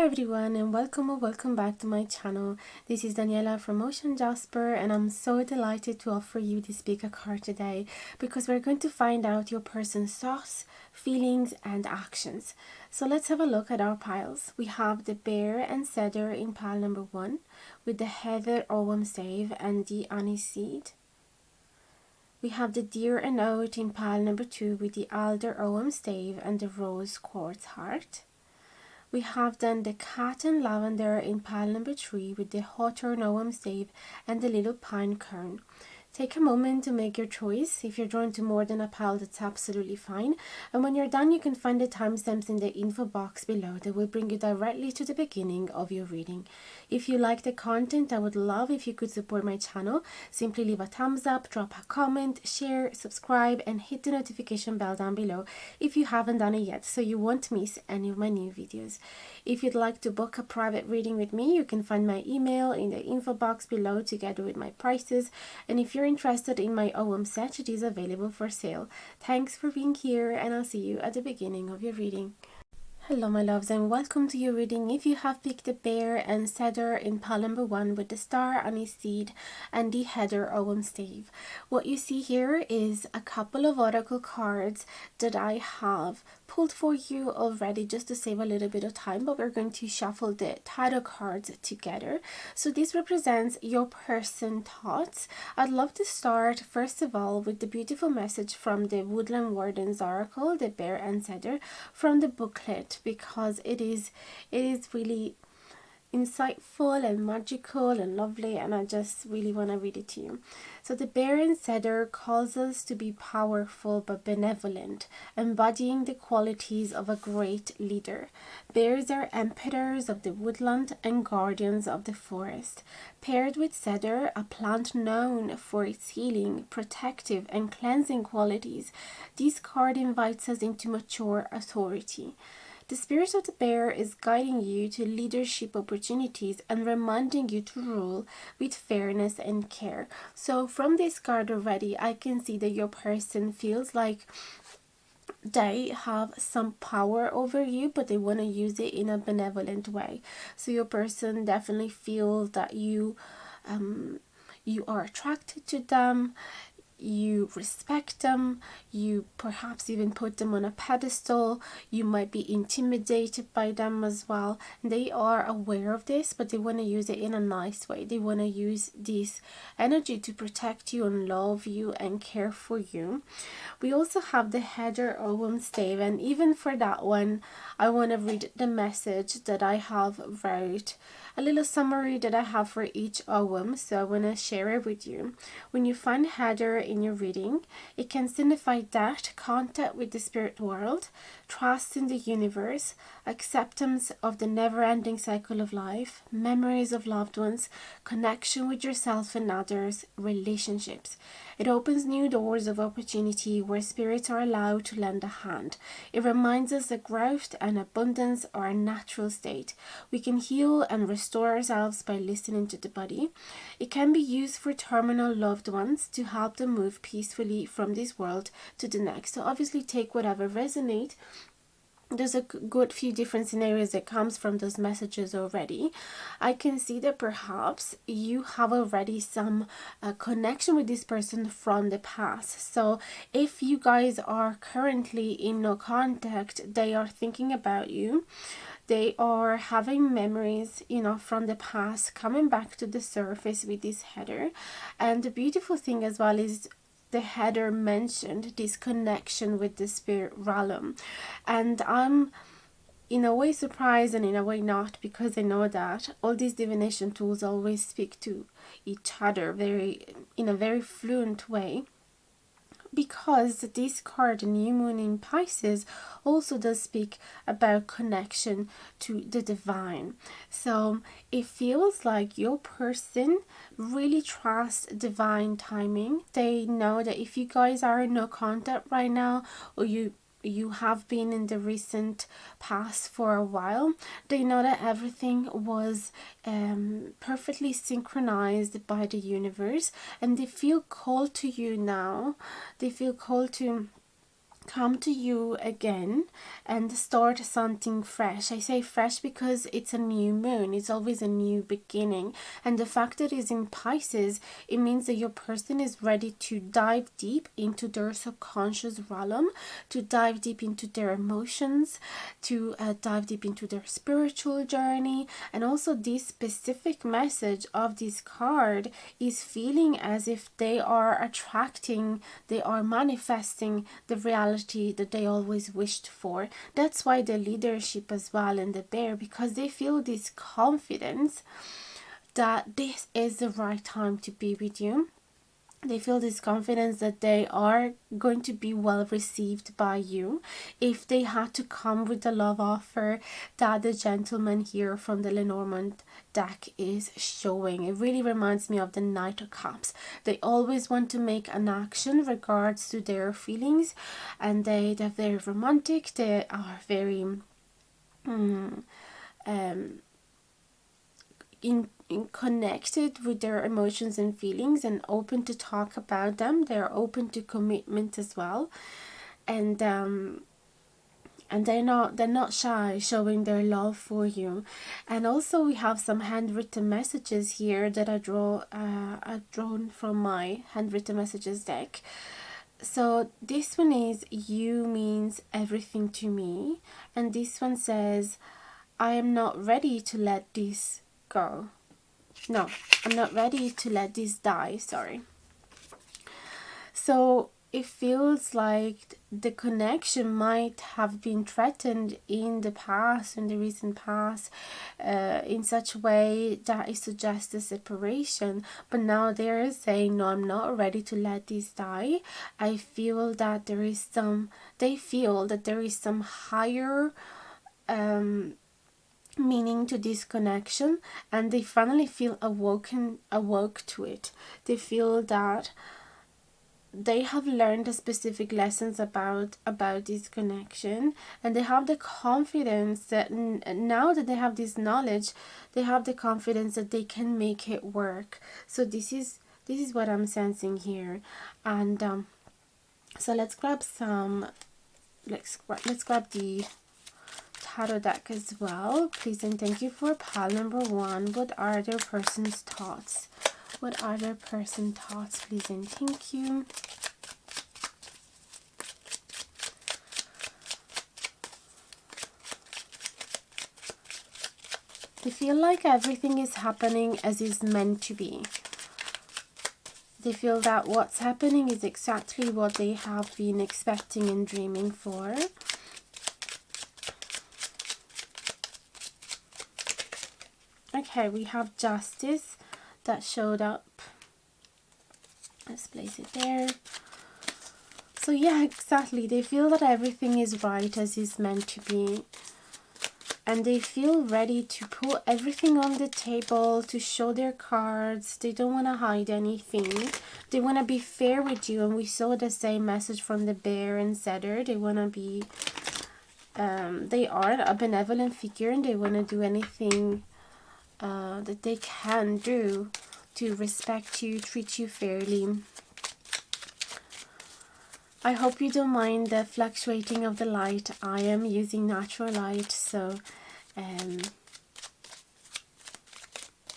Hi everyone, and welcome or welcome back to my channel. This is Daniela from Ocean Jasper, and I'm so delighted to offer you this bigger card today because we're going to find out your person's thoughts, feelings and actions. So let's have a look at our piles. We have the bear and cedar in pile number 1 with the heather ogham stave and the anise seed. We have the deer and oat in pile number 2 with the alder ogham stave and the rose quartz heart. We have then the cat and lavender in pile number 3 with the hawthorn ogham stave and the little pine cone. Take a moment to make your choice. If you're drawn to more than a pile, that's absolutely fine. And when you're done, you can find the timestamps in the info box below that will bring you directly to the beginning of your reading. If you like the content, I would love if you could support my channel. Simply leave a thumbs up, drop a comment, share, subscribe, and hit the notification bell down below if you haven't done it yet, so you won't miss any of my new videos. If you'd like to book a private reading with me, you can find my email in the info box below together with my prices. And if you're interested in my ogham set, it is available for sale. Thanks for being here, and I'll see you at the beginning of your reading. Hello my loves, and welcome to your reading. If you have picked the bear and cedar in pile number 1 with the star anise seed and the heather ogham stave, what you see here is a couple of oracle cards that I have pulled for you already just to save a little bit of time, but we're going to shuffle the tarot cards together. So this represents your person thoughts. I'd love to start first of all with the beautiful message from the Woodland Warden's Oracle, the bear and cedar, from the booklet, because it is really insightful and magical and lovely, and I just really want to read it to you. So the bear and cedar calls us to be powerful but benevolent, embodying the qualities of a great leader. Bears are emperors of the woodland and guardians of the forest. Paired with cedar, a plant known for its healing, protective and cleansing qualities, this card invites us into mature authority. The spirit of the bear is guiding you to leadership opportunities and reminding you to rule with fairness and care. So from this card already, I can see that your person feels like they have some power over you, but they want to use it in a benevolent way. So your person definitely feels that you are attracted to them, you respect them, you perhaps even put them on a pedestal, you might be intimidated by them as well. They are aware of this, but they want to use it in a nice way. They want to use this energy to protect you and love you and care for you. We also have the heather ogham stave, and even for that one I want to read the message that I have wrote, a little summary that I have for each ogham, so I want to share it with you. When you find heather in your reading, it can signify that contact with the spirit world, trust in the universe, acceptance of the never-ending cycle of life, memories of loved ones, connection with yourself and others, relationships. It opens new doors of opportunity where spirits are allowed to lend a hand. It reminds us that growth and abundance are a natural state. We can heal and restore ourselves by listening to the body. It can be used for terminal loved ones to help them move peacefully from this world to the next. So obviously take whatever resonates. There's a good few different scenarios that comes from those messages already. I can see that perhaps you have already some connection with this person from the past. So if you guys are currently in no contact, they are thinking about you. They are having memories, from the past coming back to the surface with this heather. And the beautiful thing as well is the heather mentioned this connection with the spirit realm, and I'm in a way surprised and in a way not, because I know that all these divination tools always speak to each other in a very fluent way, because this card, New Moon in Pisces, also does speak about connection to the divine. So it feels like your person really trusts divine timing. They know that if you guys are in no contact right now, or you have been in the recent past for a while, they know that everything was perfectly synchronized by the universe, and they feel called to you now. They feel called to come to you again and start something fresh. I say fresh because it's a new moon, it's always a new beginning, and the fact that it's in Pisces, it means that your person is ready to dive deep into their subconscious realm, to dive deep into their emotions, to dive deep into their spiritual journey. And also this specific message of this card is feeling as if they are attracting, they are manifesting the reality that they always wished for. That's why the leadership as well in the bear, because they feel this confidence that this is the right time to be with you. They feel this confidence that they are going to be well received by you. If they had to come with the love offer that the gentleman here from the Lenormand deck is showing, it really reminds me of the Knight of Cups. They always want to make an action regards to their feelings, and they're very romantic. They are very connected with their emotions and feelings, and open to talk about them. They're open to commitment as well, and they're not shy showing their love for you. And also we have some handwritten messages here that I've drawn from my handwritten messages deck. So this one is, you means everything to me, and this one says, I am not ready to let this go. No, I'm not ready to let this die, sorry. So it feels like the connection might have been threatened in the past, in the recent past, in such a way that it suggests a separation. But now they're saying, no, I'm not ready to let this die. I feel that there is some, they feel that there is some higher meaning to this connection, and they finally feel awoke to it. They feel that they have learned the specific lessons about this connection, and they have the confidence that now that they have this knowledge, they have the confidence that they can make it work. So this is what I'm sensing here. And so let's grab some, let's grab the tarot deck as well, please and thank you. For pile number 1, what are their person's thoughts? What are their person's thoughts, please and thank you. They feel like everything is happening as is meant to be. They feel that what's happening is exactly what they have been expecting and dreaming for. Okay, we have Justice that showed up. Let's place it there. So yeah, exactly. They feel that everything is right as is meant to be. And they feel ready to put everything on the table, to show their cards. They don't want to hide anything. They want to be fair with you. And we saw the same message from the bear and cedar. They want to be, they are a benevolent figure, and they want to do anything that they can do to respect you, treat you fairly. I hope you don't mind the fluctuating of the light. I am using natural light, so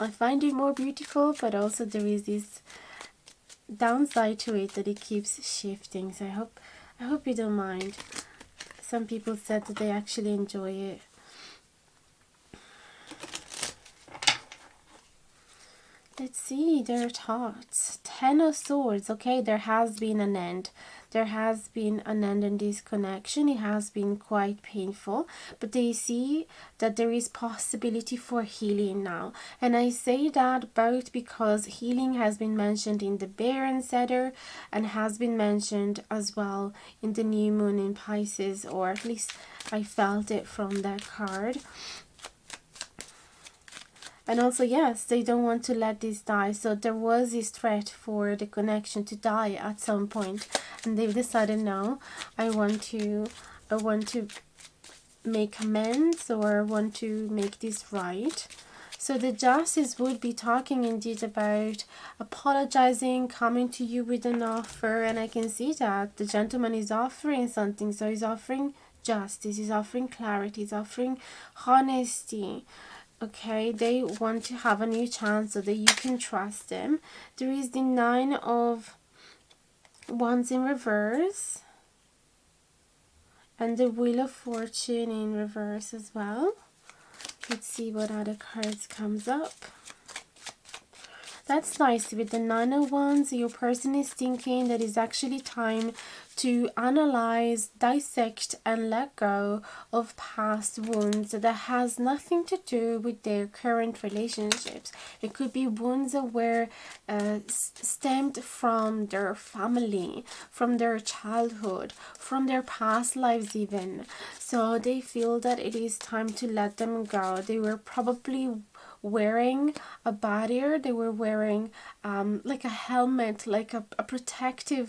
I find it more beautiful, but also there is this downside to it that it keeps shifting. So I hope you don't mind. Some people said that they actually enjoy it. Let's see their thoughts. 10 of Swords. Okay, there has been an end. There has been an end in this connection. It has been quite painful, but they see that there is possibility for healing now. And I say that both because healing has been mentioned in the bear and cedar, and has been mentioned as well in the new moon in Pisces, or at least I felt it from that card. And also, yes, they don't want to let this die. So there was this threat for the connection to die at some point, and they've decided, no, I want to make amends, or want to make this right. So the justice would be talking indeed about apologizing, coming to you with an offer, and I can see that the gentleman is offering something. So he's offering justice, he's offering clarity, he's offering honesty. Okay, they want to have a new chance so that you can trust them. There is the 9 of Wands in reverse and the Wheel of Fortune in reverse as well. Let's see what other cards comes up. That's nice. With the 9 of Wands, your person is thinking that it's actually time to analyze, dissect, and let go of past wounds that has nothing to do with their current relationships. It could be wounds that were stemmed from their family, from their childhood, from their past lives even. So they feel that it is time to let them go. They were probably wearing a barrier, they were wearing like a helmet, like a protection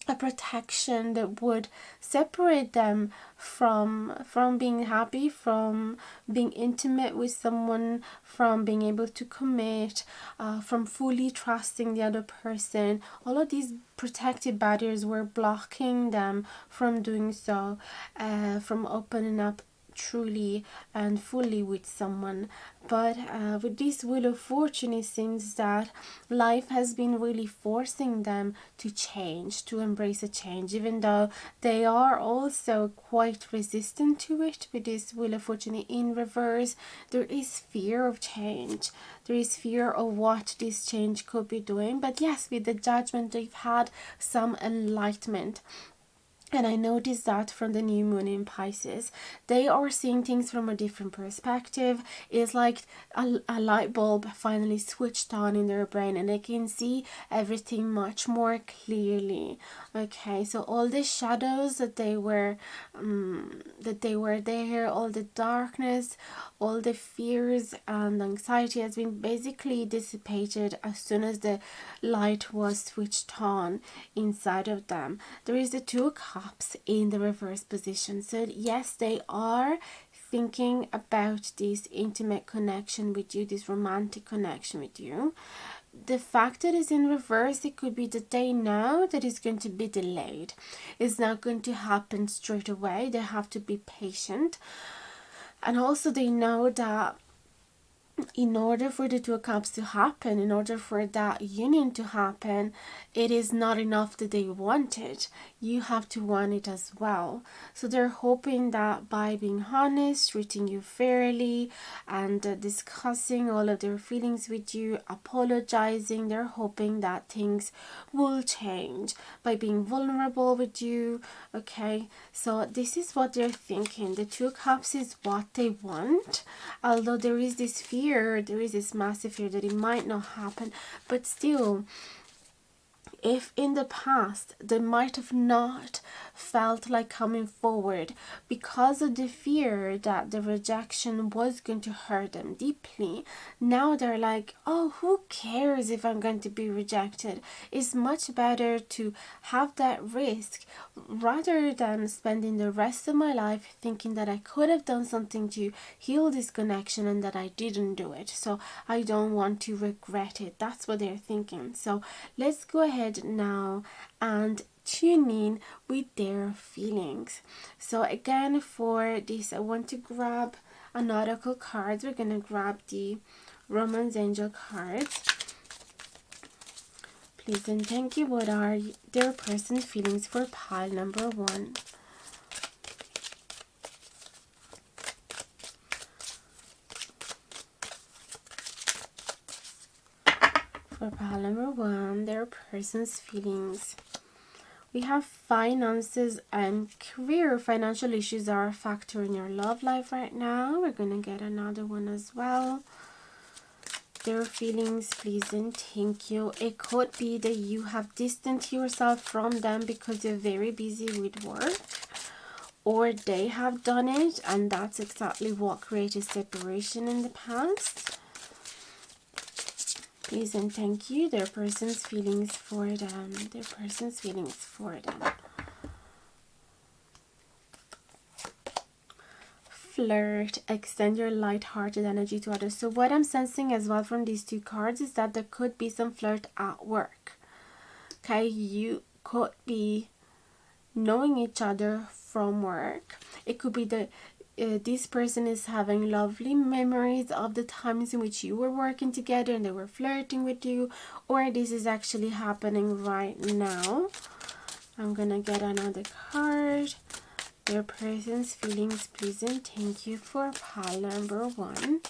that would separate them from being happy, from being intimate with someone, from being able to commit, from fully trusting the other person. All of these protective barriers were blocking them from doing so, from opening up truly and fully with someone. But with this Wheel of Fortune, it seems that life has been really forcing them to change, to embrace a change, even though they are also quite resistant to it. With this Wheel of Fortune in reverse, there is fear of change. There is fear of what this change could be doing. But yes, with the Judgment, they've had some enlightenment. And I noticed that from the new moon in Pisces, they are seeing things from a different perspective. It's like a light bulb finally switched on in their brain and they can see everything much more clearly. Okay, so all the shadows that they were there, all the darkness, all the fears and anxiety has been basically dissipated as soon as the light was switched on inside of them. There is the Two of Cups in the reverse position. So yes, they are thinking about this intimate connection with you, this romantic connection with you. The fact that it's in reverse, it could be that they know that it's going to be delayed. It's not going to happen straight away. They have to be patient. And also they know that in order for the Two of Cups to happen, in order for that union to happen, it is not enough that they want it. You have to want it as well. So they're hoping that by being honest, treating you fairly, and discussing all of their feelings with you, apologizing, they're hoping that things will change by being vulnerable with you. Okay, so this is what they're thinking. The Two of Cups is what they want, although there is this fear, there is this massive fear that it might not happen. But still, if in the past they might have not felt like coming forward because of the fear that the rejection was going to hurt them deeply, now they're like, oh, who cares if I'm going to be rejected? It's much better to have that risk rather than spending the rest of my life thinking that I could have done something to heal this connection and that I didn't do it. So I don't want to regret it. That's what they're thinking. So let's go ahead now and tune in with their feelings. So again, for this, I want to grab an oracle cards. We're gonna grab the Romance Angel cards. Please and thank you. What are their person's feelings for pile number 1? For pile number 1, their person's feelings. We have finances and career. Financial issues are a factor in your love life right now. We're going to get another one as well. Their feelings, please and thank you. It could be that you have distanced yourself from them because you're very busy with work, or they have done it and that's exactly what created separation in the past. Please and thank you. Their person's feelings for them. Their person's feelings for them. flirt, extend your light-hearted energy to others. So what I'm sensing as well from these two cards is that there could be some flirt at work. Okay, you could be knowing each other from work. It could be that this person is having lovely memories of the times in which you were working together and they were flirting with you, or this is actually happening right now. I'm gonna get another card. Your person's feelings, please and thank you for pile number 1.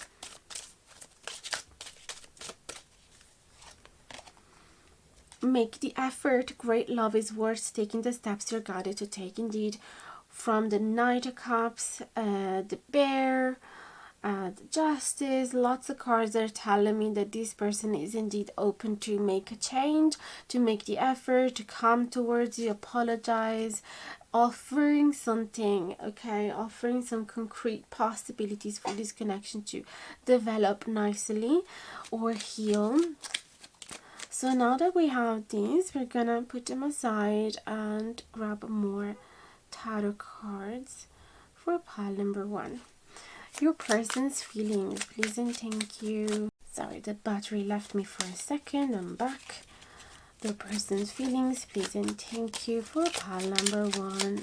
Make the effort. Great love is worth taking the steps you're guided to take. Indeed, from the Knight of Cups, the Bear, the Justice, lots of cards are telling me that this person is indeed open to make a change, to make the effort, to come towards you, apologize, offering something, okay, offering some concrete possibilities for this connection to develop nicely or heal. So now that we have these, we're gonna put them aside and grab more tarot cards for pile number 1. Your person's feelings, please and thank you. Sorry, the battery left me for a second. I'm back. Your person's feelings, please and thank you for pile number 1.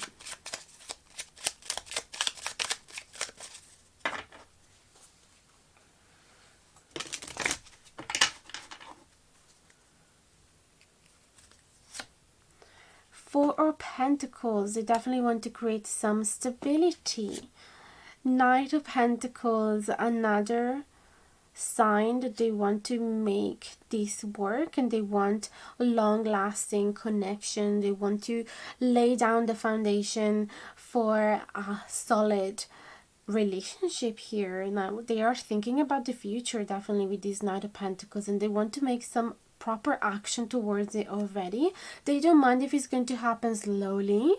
Four of Pentacles, they definitely want to create some stability. Knight of Pentacles, another sign that they want to make this work and they want a long-lasting connection. They want to lay down the foundation for a solid relationship here. Now they are thinking about the future definitely with this Knight of Pentacles, and they want to make some proper action towards it already. They don't mind if it's going to happen slowly.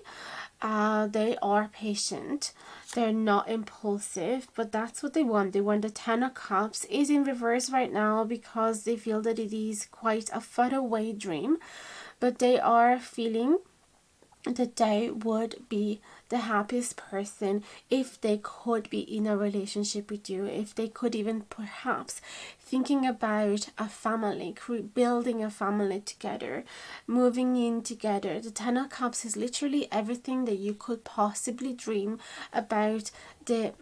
They are patient. They're not impulsive, but that's what they want. They want the Ten of Cups is in reverse right now because they feel that it is quite a far away dream, but they are feeling that they would be the happiest person if they could be in a relationship with you, if they could even perhaps thinking about a family, building a family together, moving in together. The Ten of Cups is literally everything that you could possibly dream about, the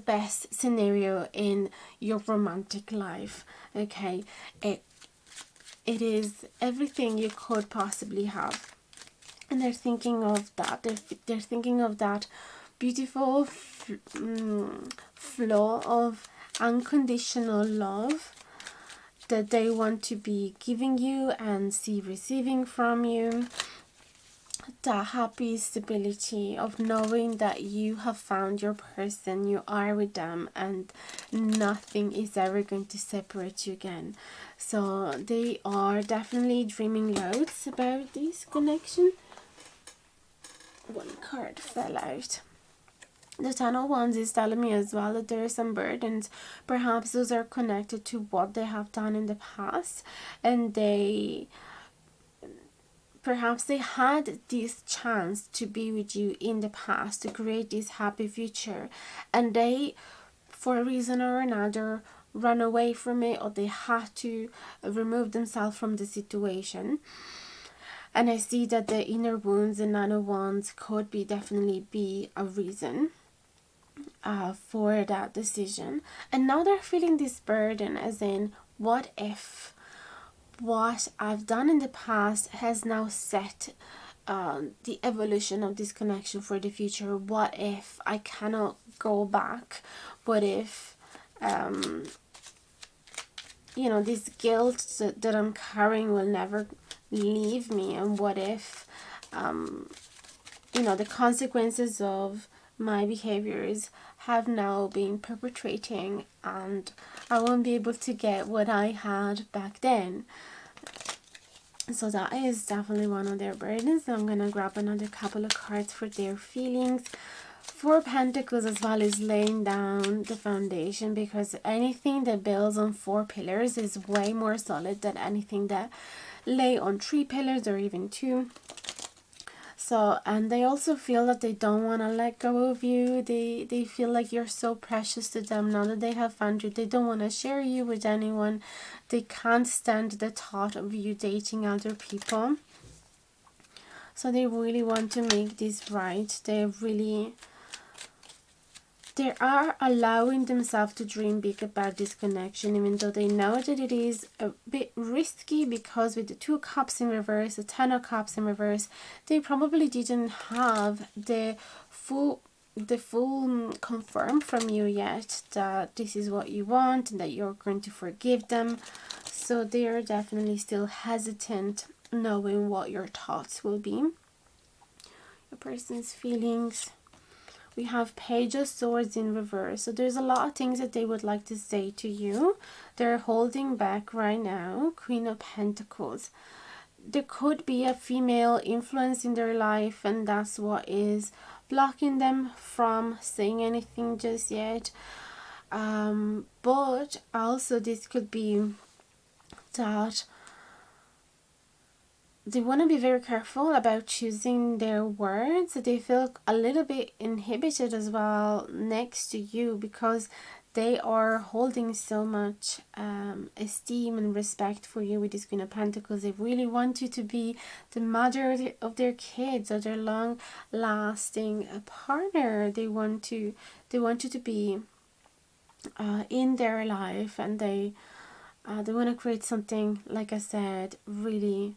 best scenario in your romantic life. Okay, it is everything you could possibly have. And they're thinking of that. They're thinking of that beautiful flow of unconditional love that they want to be giving you and receiving from you. The happy stability of knowing that you have found your person, you are with them, and nothing is ever going to separate you again. So they are definitely dreaming loads about this connection. One card fell out. The Ten of Wands is telling me as well that there are some burdens. Perhaps those are connected to what they have done in the past, and perhaps they had this chance to be with you in the past to create this happy future, and they, for a reason or another, ran away from it, or they had to remove themselves from the situation. And I see that the inner wounds and Nine of Wands could definitely be a reason for that decision. And now they're feeling this burden, as in, what if what I've done in the past has now set the evolution of this connection for the future? What if I cannot go back? What if this guilt that I'm carrying will never leave me? And what if the consequences of my behaviors have now been perpetrating and I won't be able to get what I had back then? So that is definitely one of their burdens. I'm gonna grab another couple of cards for their feelings. Four Pentacles as well is laying down the foundation, because anything that builds on 4 pillars is way more solid than anything that lay on 3 pillars or even 2. So So, and they also feel that they don't want to let go of you. They feel like you're so precious to them. Now that they have found you, they don't want to share you with anyone. They can't stand the thought of you dating other people. So they really want to make this right. They are allowing themselves to dream big about this connection, even though they know that it is a bit risky, because with the 2 cups in reverse, the 10 of cups in reverse, they probably didn't have the full confirm from you yet that this is what you want and that you're going to forgive them. So they are definitely still hesitant, knowing what your thoughts will be, your person's feelings. We have Page of Swords in reverse. So there's a lot of things that they would like to say to you. They're holding back right now. Queen of Pentacles. There could be a female influence in their life, and that's what is blocking them from saying anything just yet. But also this could be that they want to be very careful about choosing their words. They feel a little bit inhibited as well next to you, because they are holding so much esteem and respect for you with this Queen of Pentacles. They really want you to be the mother of their kids, or their long-lasting partner. They want you to be in their life, and they want to create something, like I said, really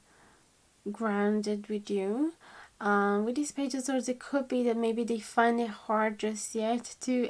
grounded with you. With these Page of Swords, it could be that maybe they find it hard just yet to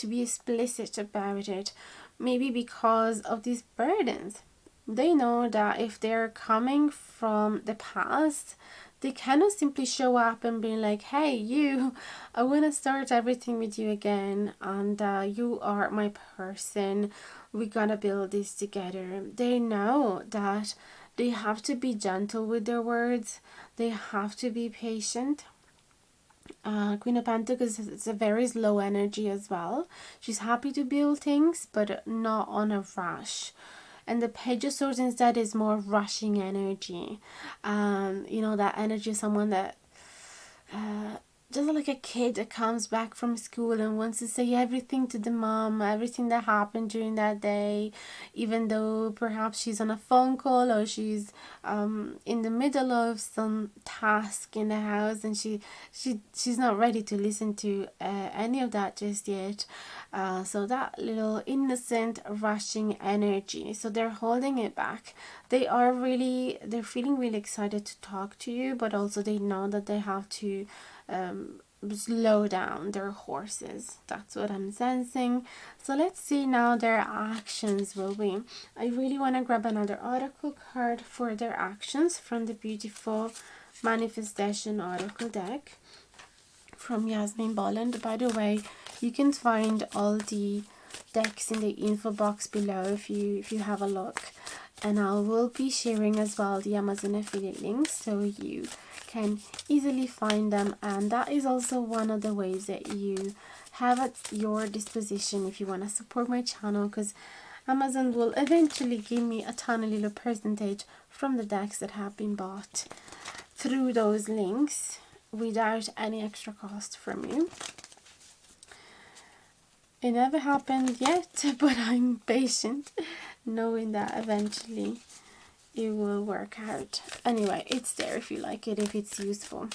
be explicit about it, maybe because of these burdens. They know that if they're coming from the past, they cannot simply show up and be like, hey, you, I want to start everything with you again, and you are my person, we gotta build this together. They know that they have to be gentle with their words. They have to be patient. Queen of Pentacles is a very slow energy as well. She's happy to build things, but not on a rush. And the Page of Swords instead is more rushing energy. That energy of someone that just like a kid that comes back from school and wants to say everything to the mom, everything that happened during that day, even though perhaps she's on a phone call, or she's in the middle of some task in the house, and she's not ready to listen to any of that just yet. So that little innocent rushing energy, so they're holding it back. They're feeling really excited to talk to you, but also they know that they have to slow down their horses. That's what I'm sensing. So let's see now their actions will be. I really want to grab another oracle card for their actions from the beautiful manifestation oracle deck from Yasmin Bolland. By the way, you can find all the decks in the info box below if you have a look, and I will be sharing as well the Amazon affiliate links, so you can easily find them. And that is also one of the ways that you have at your disposition if you want to support my channel, because Amazon will eventually give me a tiny little percentage from the decks that have been bought through those links without any extra cost from you. It never happened yet, but I'm patient, knowing that eventually it will work out. Anyway, it's there if you like it, if it's useful.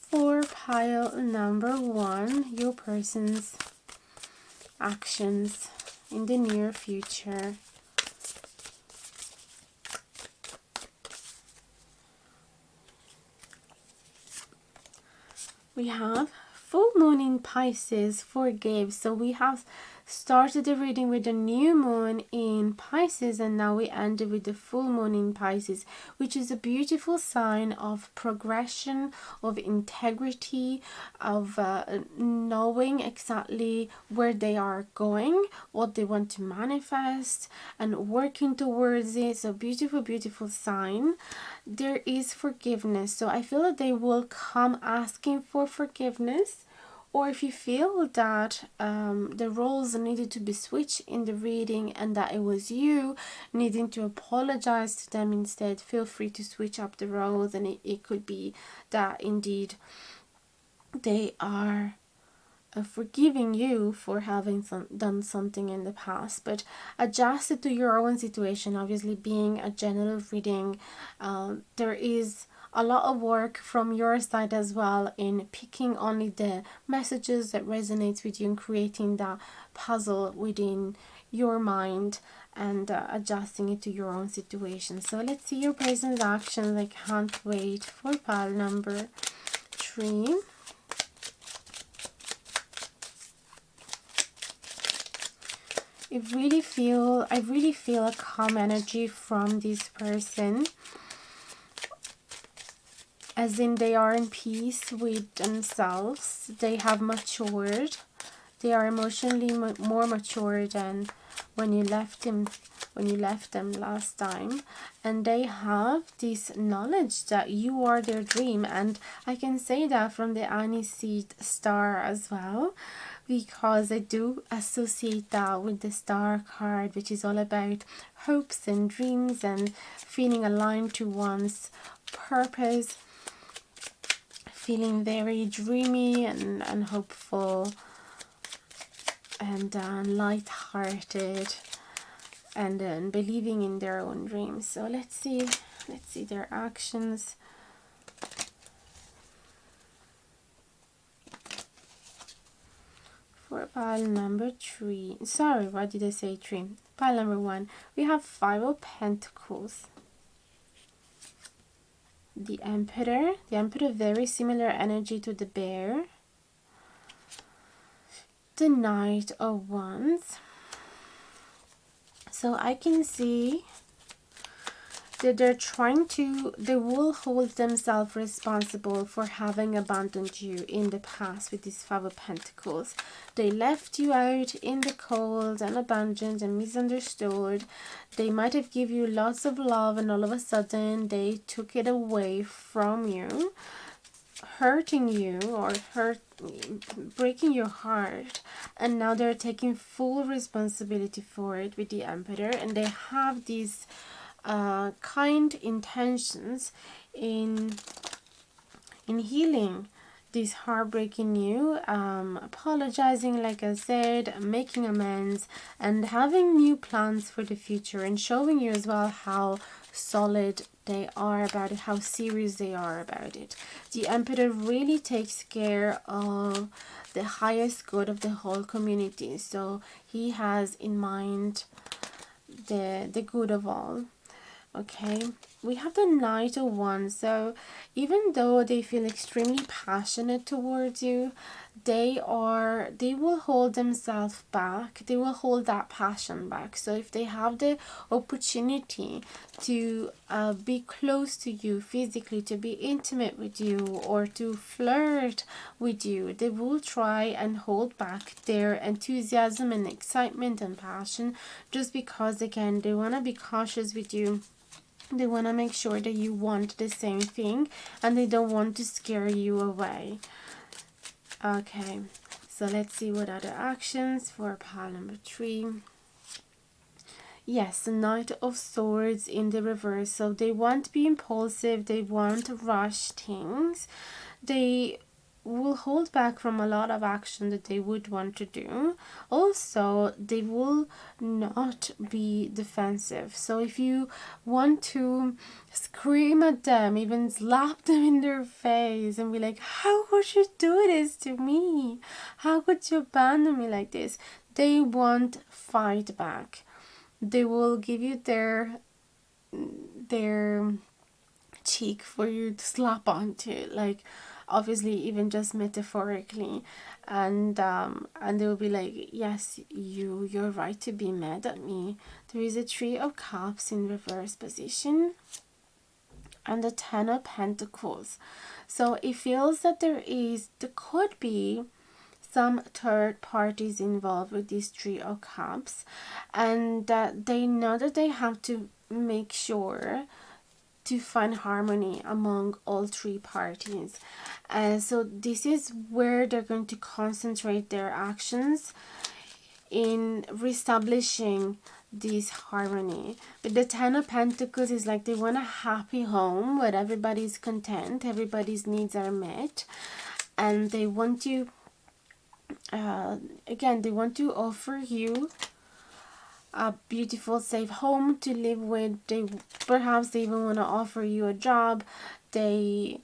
For pile number 1, your person's actions in the near future. We have full moon in Pisces, forgive. So we have started the reading with the new moon in Pisces, and now we ended with the full moon in Pisces, which is a beautiful sign of progression, of integrity, of knowing exactly where they are going, what they want to manifest, and working towards it. So beautiful, beautiful sign. There is forgiveness, so I feel that they will come asking for forgiveness, or if you feel that the roles needed to be switched in the reading and that it was you needing to apologize to them instead, feel free to switch up the roles, and it could be that indeed they are forgiving you for having done something in the past, but adjust it to your own situation. Obviously, being a general reading, there is a lot of work from your side as well in picking only the messages that resonates with you and creating that puzzle within your mind and adjusting it to your own situation. So let's see your person's actions. I can't wait for pile number 3. I really feel a calm energy from this person, as in they are in peace with themselves. They have matured. They are emotionally more mature than when you left them last time, and they have this knowledge that you are their dream. And I can say that from the aniseed star as well, because I do associate that with the star card, which is all about hopes and dreams and feeling aligned to one's purpose, feeling very dreamy and hopeful and light-hearted, and believing in their own dreams. So let's see their actions. For pile number 3, sorry, what did I say 3? Pile number 1, we have 5 of Pentacles. The Emperor, very similar energy to the Bear. The Knight of Wands. So I can see that they will hold themselves responsible for having abandoned you in the past with this 5 of Pentacles. They left you out in the cold and abandoned and misunderstood. They might have given you lots of love, and all of a sudden they took it away from you, hurting you or breaking your heart, and now they're taking full responsibility for it with the Emperor, and they have these kind intentions in healing this heartbreak in you, apologizing, like I said, making amends, and having new plans for the future, and showing you as well how solid they are about it, how serious they are about it. The Emperor really takes care of the highest good of the whole community, so he has in mind the good of all. Okay, we have the Knight of Wands. So even though they feel extremely passionate towards you, they will hold themselves back. They will hold that passion back. So if they have the opportunity to be close to you physically, to be intimate with you, or to flirt with you, they will try and hold back their enthusiasm and excitement and passion, just because, again, they want to be cautious with you. They want to make sure that you want the same thing, and they don't want to scare you away. Okay, so let's see what other actions for pile number 3. Yes, the Knight of Swords in the reverse. So they want to be impulsive, they want to rush things, they will hold back from a lot of action that they would want to do. Also, they will not be defensive. So if you want to scream at them, even slap them in their face and be like, how could you do this to me? How could you abandon me like this? They won't fight back. They will give you their cheek for you to slap onto, like, obviously even just metaphorically, and they will be like, yes, you're right to be mad at me. There is a 3 of Cups in reverse position and the 10 of Pentacles. So it feels that there could be some third parties involved with these 3 of Cups, and that they know that they have to make sure to find harmony among all three parties. So this is where they're going to concentrate their actions in reestablishing this harmony. But the Ten of Pentacles is like they want a happy home where everybody's content, everybody's needs are met, and they want to again, they want to offer you a beautiful safe home to live with. Perhaps they even want to offer you a job. They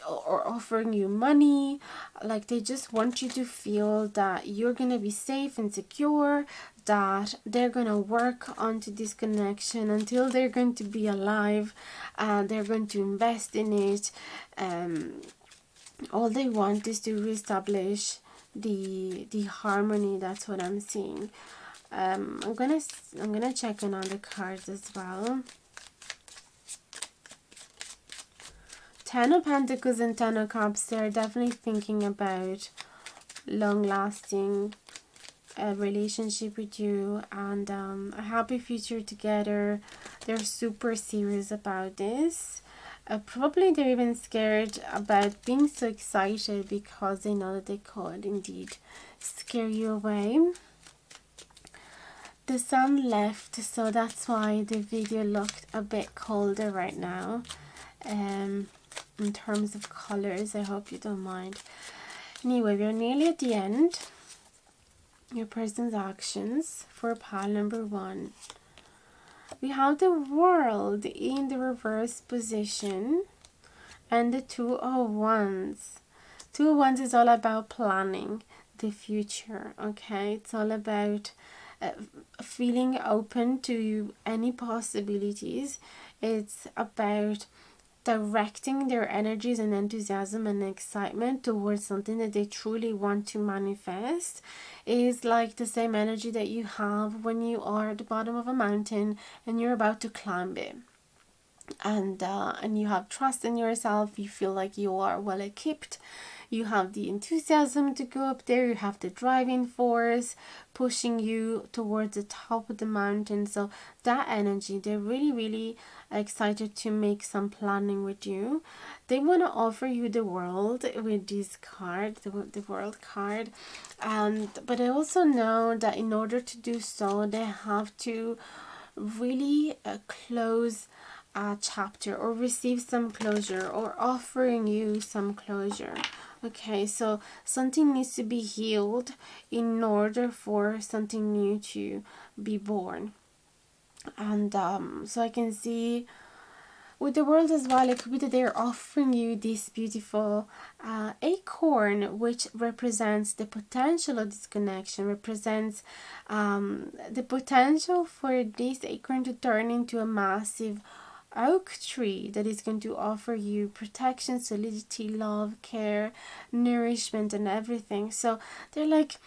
are offering you money. Like, they just want you to feel that you're gonna be safe and secure, that they're gonna work onto this connection until they're going to be alive, and they're going to invest in it. All they want is to reestablish the harmony. That's what I'm seeing. I'm gonna check another cards as well. Ten of Pentacles and Ten of Cups, they're definitely thinking about long-lasting relationship with you and a happy future together. They're super serious about this. Probably they're even scared about being so excited because they know that they could indeed scare you away. The sun left, so that's why the video looked a bit colder right now. In terms of colors, I hope you don't mind. Anyway, we're nearly at the end. Your person's actions for pile number 1. We have the World in the reverse position and the Two of Wands. Two of Wands is all about planning the future, okay? It's all about feeling open to any possibilities. It's about directing their energies and enthusiasm and excitement towards something that they truly want to manifest. Is like the same energy that you have when you are at the bottom of a mountain and you're about to climb it, and you have trust in yourself. You feel like you are well equipped. You have the enthusiasm to go up there. You have the driving force pushing you towards the top of the mountain. So that energy, they're really, really excited to make some planning with you. They want to offer you the world with this card, the World card. But I also know that in order to do so, they have to really close a chapter or receive some closure or offering you some closure. Okay, so something needs to be healed in order for something new to be born. And so I can see with the World as well, it could be that they're offering you this beautiful acorn, which represents the potential of this connection, represents the potential for this acorn to turn into a massive oak tree that is going to offer you protection, solidity, love, care, nourishment, and everything. So they're like,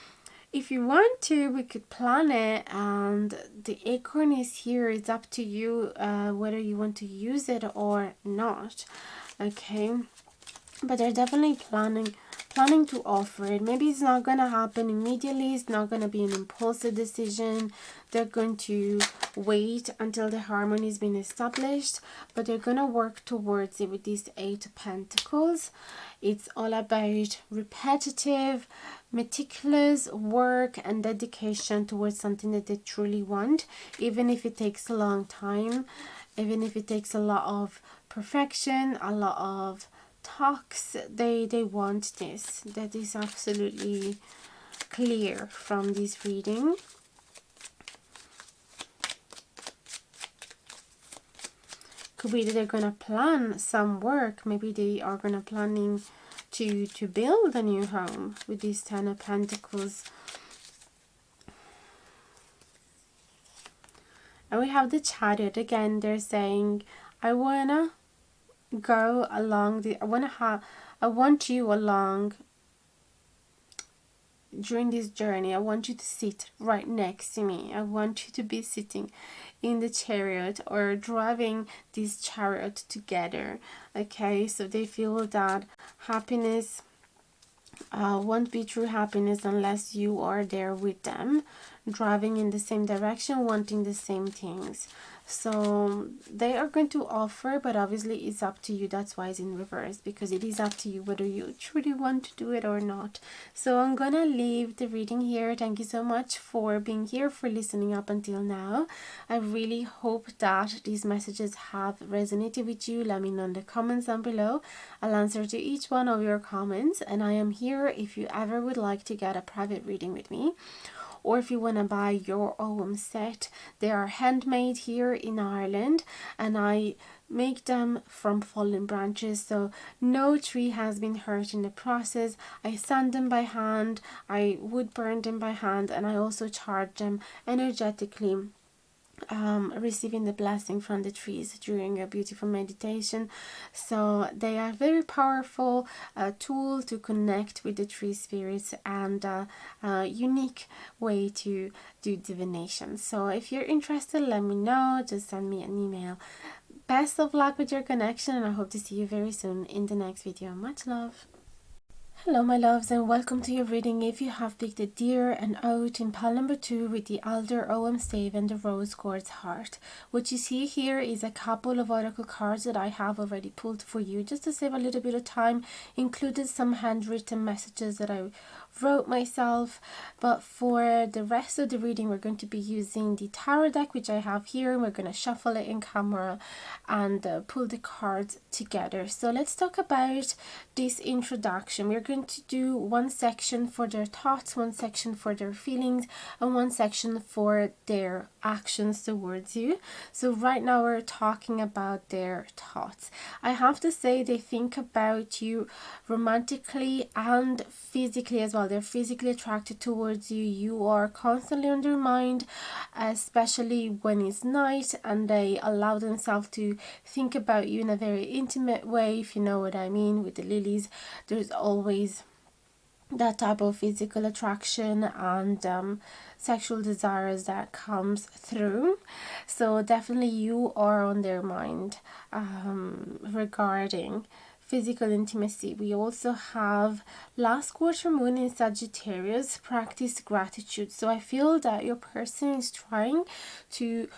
if you want to, we could plan it, and the acorn is here. It's up to you whether you want to use it or not. Okay, but they're definitely planning to offer it. Maybe it's not going to happen immediately. It's not going to be an impulsive decision. They're going to wait until the harmony has been established, but they're going to work towards it with these 8 of Pentacles. It's all about repetitive, meticulous work and dedication towards something that they truly want, even if it takes a long time, even if it takes a lot of perfection, a lot of talks. They want this. That is absolutely clear from this reading. Could be that they're gonna plan some work. Maybe they are gonna planning to build a new home with this 10 of Pentacles. And we have the Chariot again. They're saying, I wanna go along the I want you along during this journey. I want you to sit right next to me. I want you to be sitting in the chariot or driving this chariot together. Okay, so they feel that happiness won't be true happiness unless you are there with them, driving in the same direction, wanting the same things. So they are going to offer, but obviously it's up to you. That's why it's in reverse, because it is up to you whether you truly want to do it or not. So I'm gonna leave the reading here. Thank you so much for being here, for listening up until now. I really hope that these messages have resonated with you. Let me know in the comments down below. I'll answer to each one of your comments, and I am here if you ever would like to get a private reading with me, or if you want to buy your own set. They are handmade here in Ireland, and I make them from fallen branches, so no tree has been hurt in the process. I sand them by hand, I wood burn them by hand, and I also charge them energetically, receiving the blessing from the trees during a beautiful meditation. So they are very powerful tool to connect with the tree spirits, and a unique way to do divination. So if you're interested, let me know. Just send me an email. Best of luck with your connection, and I hope to see you very soon in the next video. Much love. Hello my loves, and welcome to your reading. If you have picked a deer and oat in pile number 2 with the alder ogham stave and the rose quartz heart, what you see here is a couple of oracle cards that I have already pulled for you just to save a little bit of time. Included some handwritten messages that I wrote myself, but for the rest of the reading we're going to be using the tarot deck which I have here, and we're going to shuffle it in camera and pull the cards together. So let's talk about this introduction. We're going to do one section for their thoughts, one section for their feelings, and one section for their actions towards you. So right now we're talking about their thoughts. I have to say they think about you romantically and physically as well. They're physically attracted towards you. You are constantly on their mind, especially when it's night, and they allow themselves to think about you in a very intimate way, if you know what I mean. With the lilies, there's always that type of physical attraction and sexual desires that comes through. So definitely you are on their mind regarding physical intimacy. We also have last quarter moon in Sagittarius, practice gratitude. So I feel that your person is trying to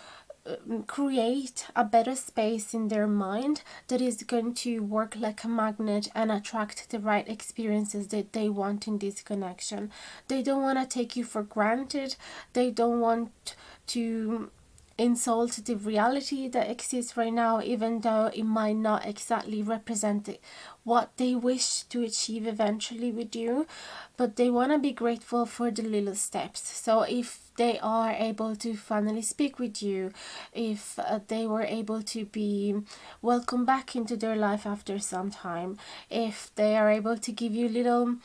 create a better space in their mind that is going to work like a magnet and attract the right experiences that they want in this connection. They don't want to take you for granted. They don't want to insult the reality that exists right now, even though it might not exactly represent what they wish to achieve eventually with you, but they want to be grateful for the little steps. So if they are able to finally speak with you, if they were able to be welcomed back into their life after some time, if they are able to give you little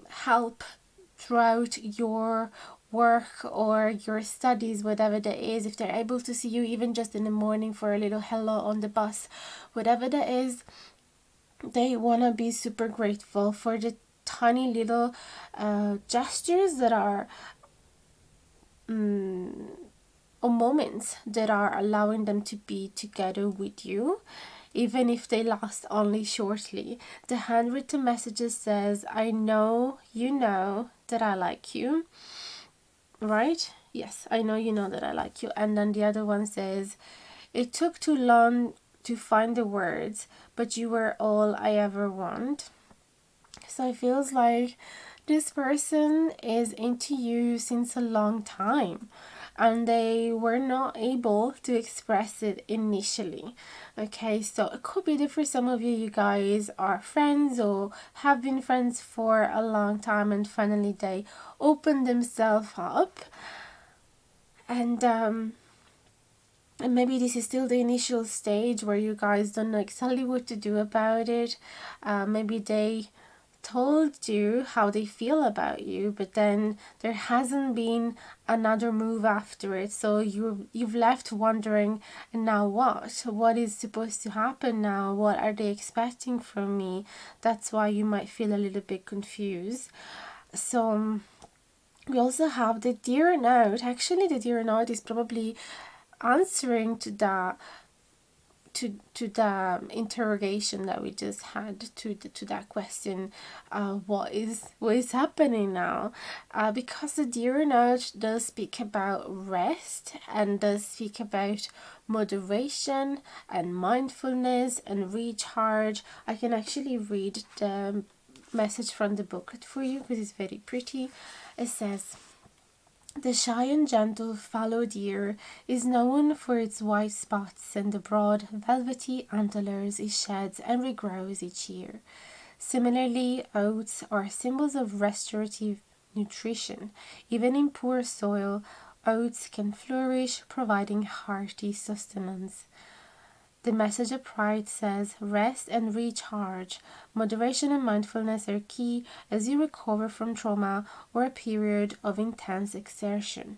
help throughout your work or your studies, whatever that is, if they're able to see you even just in the morning for a little hello on the bus, whatever that is, they want to be super grateful for the tiny little gestures that are or moments that are allowing them to be together with you, even if they last only shortly. The handwritten messages says, I know you know that I like you. Right? Yes, I know you know that I like you. And then the other one says, it took too long to find the words, but you were all I ever want. So it feels like this person is into you since a long time, and they were not able to express it initially. Okay, so it could be that for some of you, you guys are friends or have been friends for a long time, and finally they open themselves up, and maybe this is still the initial stage where you guys don't know exactly what to do about it. Maybe they told you how they feel about you, but then there hasn't been another move after it, so you've left wondering, now what is supposed to happen now? What are they expecting from me? That's why you might feel a little bit confused. So we also have the deer note. Actually, the deer note is probably answering to that to the interrogation that we just had, to that question, what is happening now, because the deer note does speak about rest and does speak about moderation and mindfulness and recharge. I can actually read the message from the booklet for you because it's very pretty. It says, the shy and gentle fallow deer is known for its white spots and the broad, velvety antlers it sheds and regrows each year. Similarly, oats are symbols of restorative nutrition. Even in poor soil, oats can flourish, providing hearty sustenance. The message of pride says, rest and recharge. Moderation and mindfulness are key as you recover from trauma or a period of intense exertion.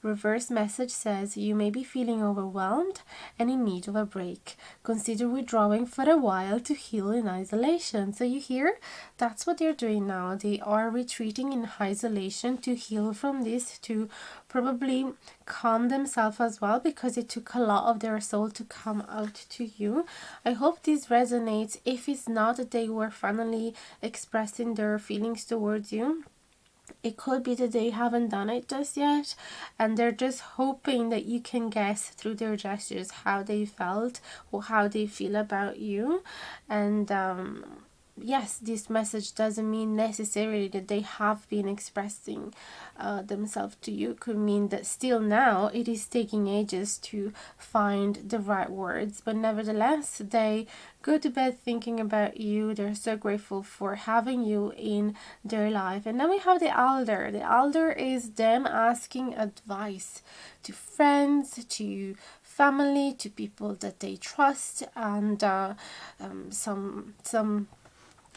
Reverse message says, you may be feeling overwhelmed and in need of a break. Consider withdrawing for a while to heal in isolation. So you hear, that's what they're doing now. They are retreating in isolation to heal from this, to probably calm themselves as well, because it took a lot of their soul to come out to you. I hope this resonates. If it's not that they were finally expressing their feelings towards you, it could be that they haven't done it just yet and they're just hoping that you can guess through their gestures how they felt or how they feel about you. And yes, this message doesn't mean necessarily that they have been expressing themselves to you. It could mean that still now it is taking ages to find the right words, but nevertheless they go to bed thinking about you. They're so grateful for having you in their life. And then we have the alder. The alder is them asking advice to friends, to family, to people that they trust, and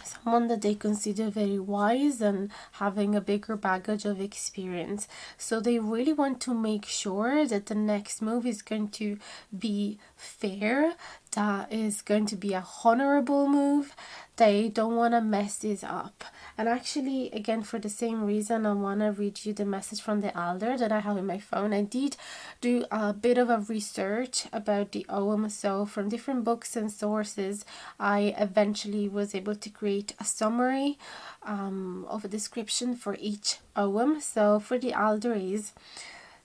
someone that they consider very wise and having a bigger baggage of experience. So they really want to make sure that the next move is going to be fair, that is going to be a honorable move. They don't want to mess this up. And actually, again, for the same reason, I want to read you the message from the elder that I have in my phone. I did do a bit of a research about the OM, so from different books and sources, I eventually was able to create a summary of a description for each OM. So for the elder is,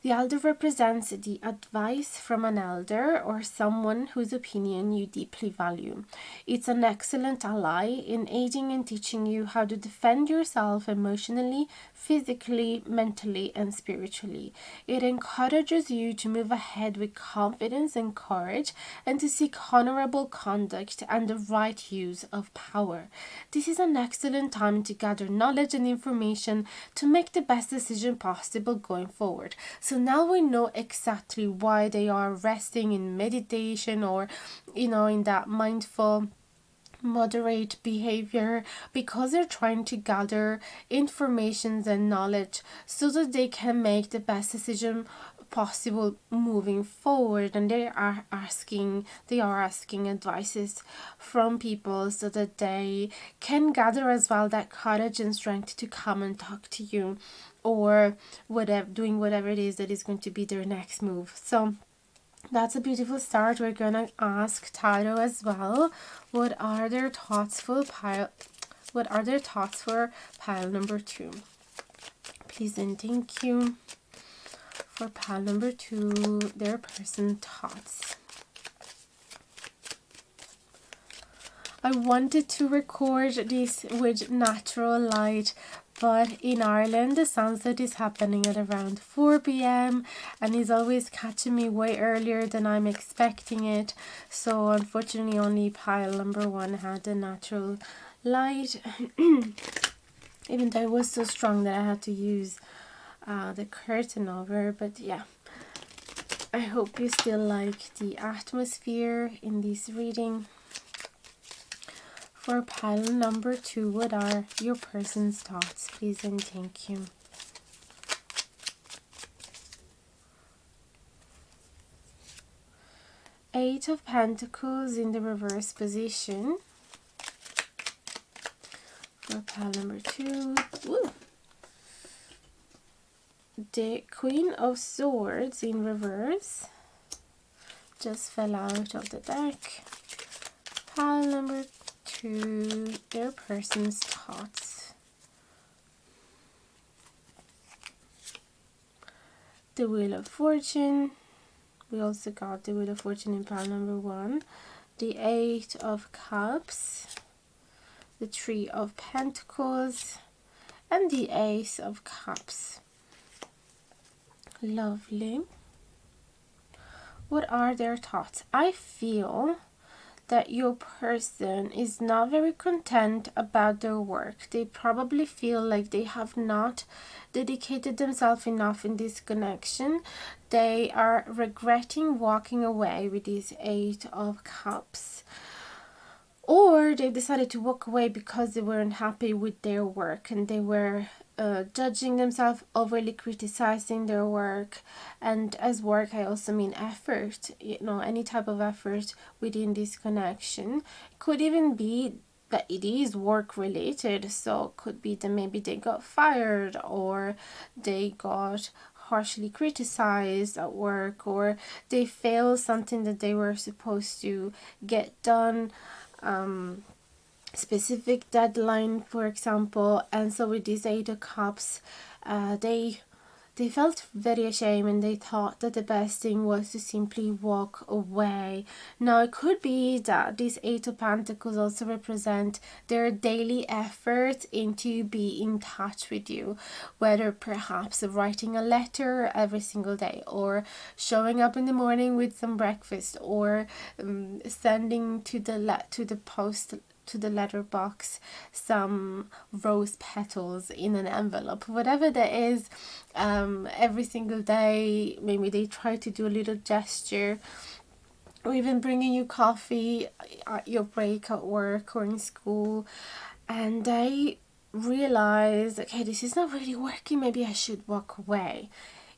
the elder represents the advice from an elder or someone whose opinion you deeply value. It's an excellent ally in aiding and teaching you how to defend yourself emotionally, physically, mentally, and spiritually. It encourages you to move ahead with confidence and courage and to seek honorable conduct and the right use of power. This is an excellent time to gather knowledge and information to make the best decision possible going forward. So now we know exactly why they are resting in meditation or, in that mindful, moderate behavior, because they're trying to gather information and knowledge so that they can make the best decision possible moving forward. And they are asking advices from people so that they can gather as well that courage and strength to come and talk to you, or doing whatever it is that is going to be their next move. So that's a beautiful start. We're gonna ask Tarot as well, what are their thoughts for pile number 2? Please and thank you for pile number 2, their person thoughts. I wanted to record this with natural light, but in Ireland the sunset is happening at around 4 p.m. and is always catching me way earlier than I'm expecting it. So unfortunately only pile number 1 had the natural light, even though it was so strong that I had to use the curtain over. But yeah, I hope you still like the atmosphere in this reading. For pile number 2, what are your person's thoughts, please and thank you. Eight of Pentacles in the reverse position. For pile number 2, woo, the Queen of Swords in reverse. just fell out of the deck. Pile number 2, their person's thoughts. The Wheel of Fortune. We also got the Wheel of Fortune in pile number 1. The 8 of Cups. The 3 of Pentacles. And the Ace of Cups. Lovely. What are their thoughts? I feel that your person is not very content about their work. They probably feel like they have not dedicated themselves enough in this connection. They are regretting walking away with this 8 of Cups. Or they decided to walk away because they weren't happy with their work and they were judging themselves, overly criticizing their work. And as work, I also mean effort, any type of effort within this connection. It could even be that it is work related, so it could be that maybe they got fired or they got harshly criticized at work, or they failed something that they were supposed to get done, specific deadline, for example. And so with this 8 of Cups, they felt very ashamed and they thought that the best thing was to simply walk away. Now it could be that this 8 of Pentacles also represent their daily effort into be in touch with you, whether perhaps writing a letter every single day, or showing up in the morning with some breakfast, or sending to the post, to the letterbox, some rose petals in an envelope, whatever that is. Every single day, maybe they try to do a little gesture, or even bringing you coffee at your break at work or in school, and they realize, okay, this is not really working, maybe I should walk away.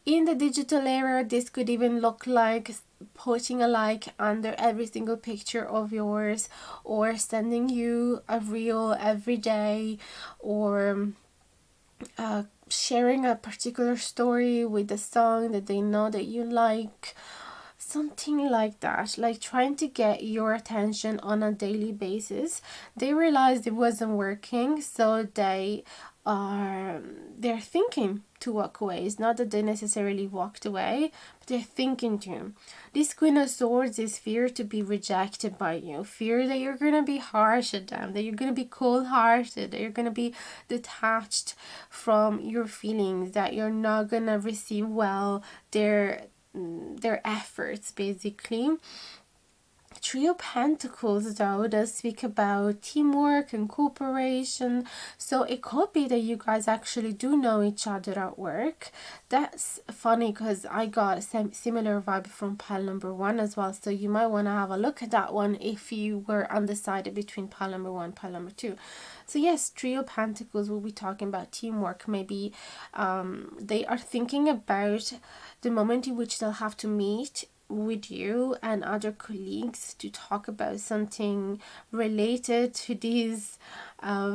In the digital era, this could even look like putting a like under every single picture of yours, or sending you a reel every day, or sharing a particular story with a song that they know that you like. Something like that, like trying to get your attention on a daily basis. They realized it wasn't working, so they're thinking to walk away. It's not that they necessarily walked away, but they're thinking to. This Queen of Swords is fear to be rejected by you, fear that you're gonna be harsh at them, that you're gonna be cold-hearted, that you're gonna be detached from your feelings, that you're not gonna receive well their efforts, basically. Three of Pentacles, though, does speak about teamwork and cooperation, so it could be that you guys actually do know each other at work. That's funny because I got a similar vibe from pile number 1 as well, so you might want to have a look at that one if you were undecided between pile number 1 and pile number 2. So yes, Three of Pentacles will be talking about teamwork. Maybe they are thinking about the moment in which they'll have to meet with you and other colleagues to talk about something related to this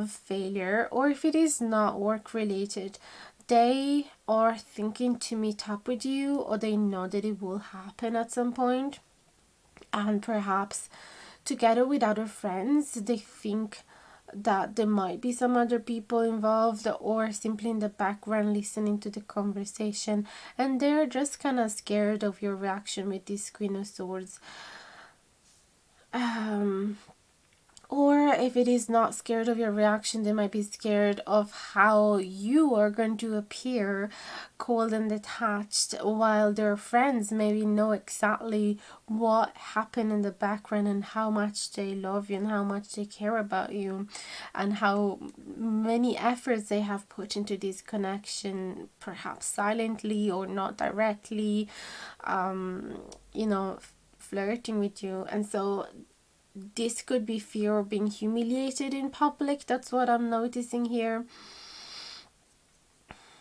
failure, or if it is not work related, they are thinking to meet up with you, or they know that it will happen at some point, and perhaps together with other friends they think that there might be some other people involved, or simply in the background listening to the conversation, and they're just kind of scared of your reaction with this Queen of Swords. Or if it is not scared of your reaction, they might be scared of how you are going to appear cold and detached, while their friends maybe know exactly what happened in the background and how much they love you and how much they care about you and how many efforts they have put into this connection, perhaps silently or not directly, flirting with you. And so this could be fear of being humiliated in public. That's what I'm noticing here.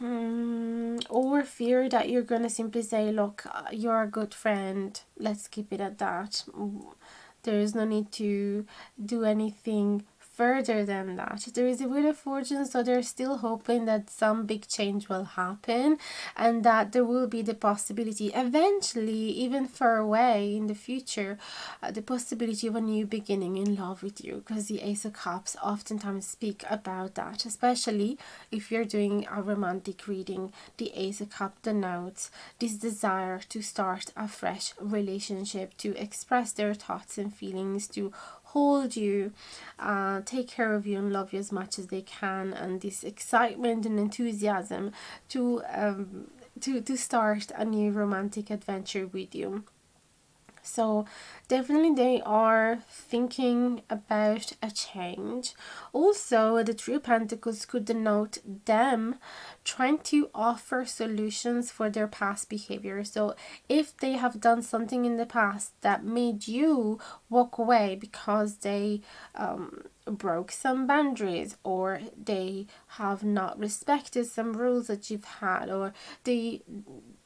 Or fear that you're gonna simply say, look, you're a good friend, let's keep it at that. There is no need to do anything further than that. There is a Wheel of Fortune, so they're still hoping that some big change will happen and that there will be the possibility eventually, even far away in the future, the possibility of a new beginning in love with you, because the Ace of Cups oftentimes speak about that, especially if you're doing a romantic reading. The Ace of Cups denotes this desire to start a fresh relationship, to express their thoughts and feelings, to hold you, take care of you and love you as much as they can, and this excitement and enthusiasm to start a new romantic adventure with you. So definitely they are thinking about a change. Also, the Three of Pentacles could denote them trying to offer solutions for their past behavior. So if they have done something in the past that made you walk away because they broke some boundaries, or they have not respected some rules that you've had, or they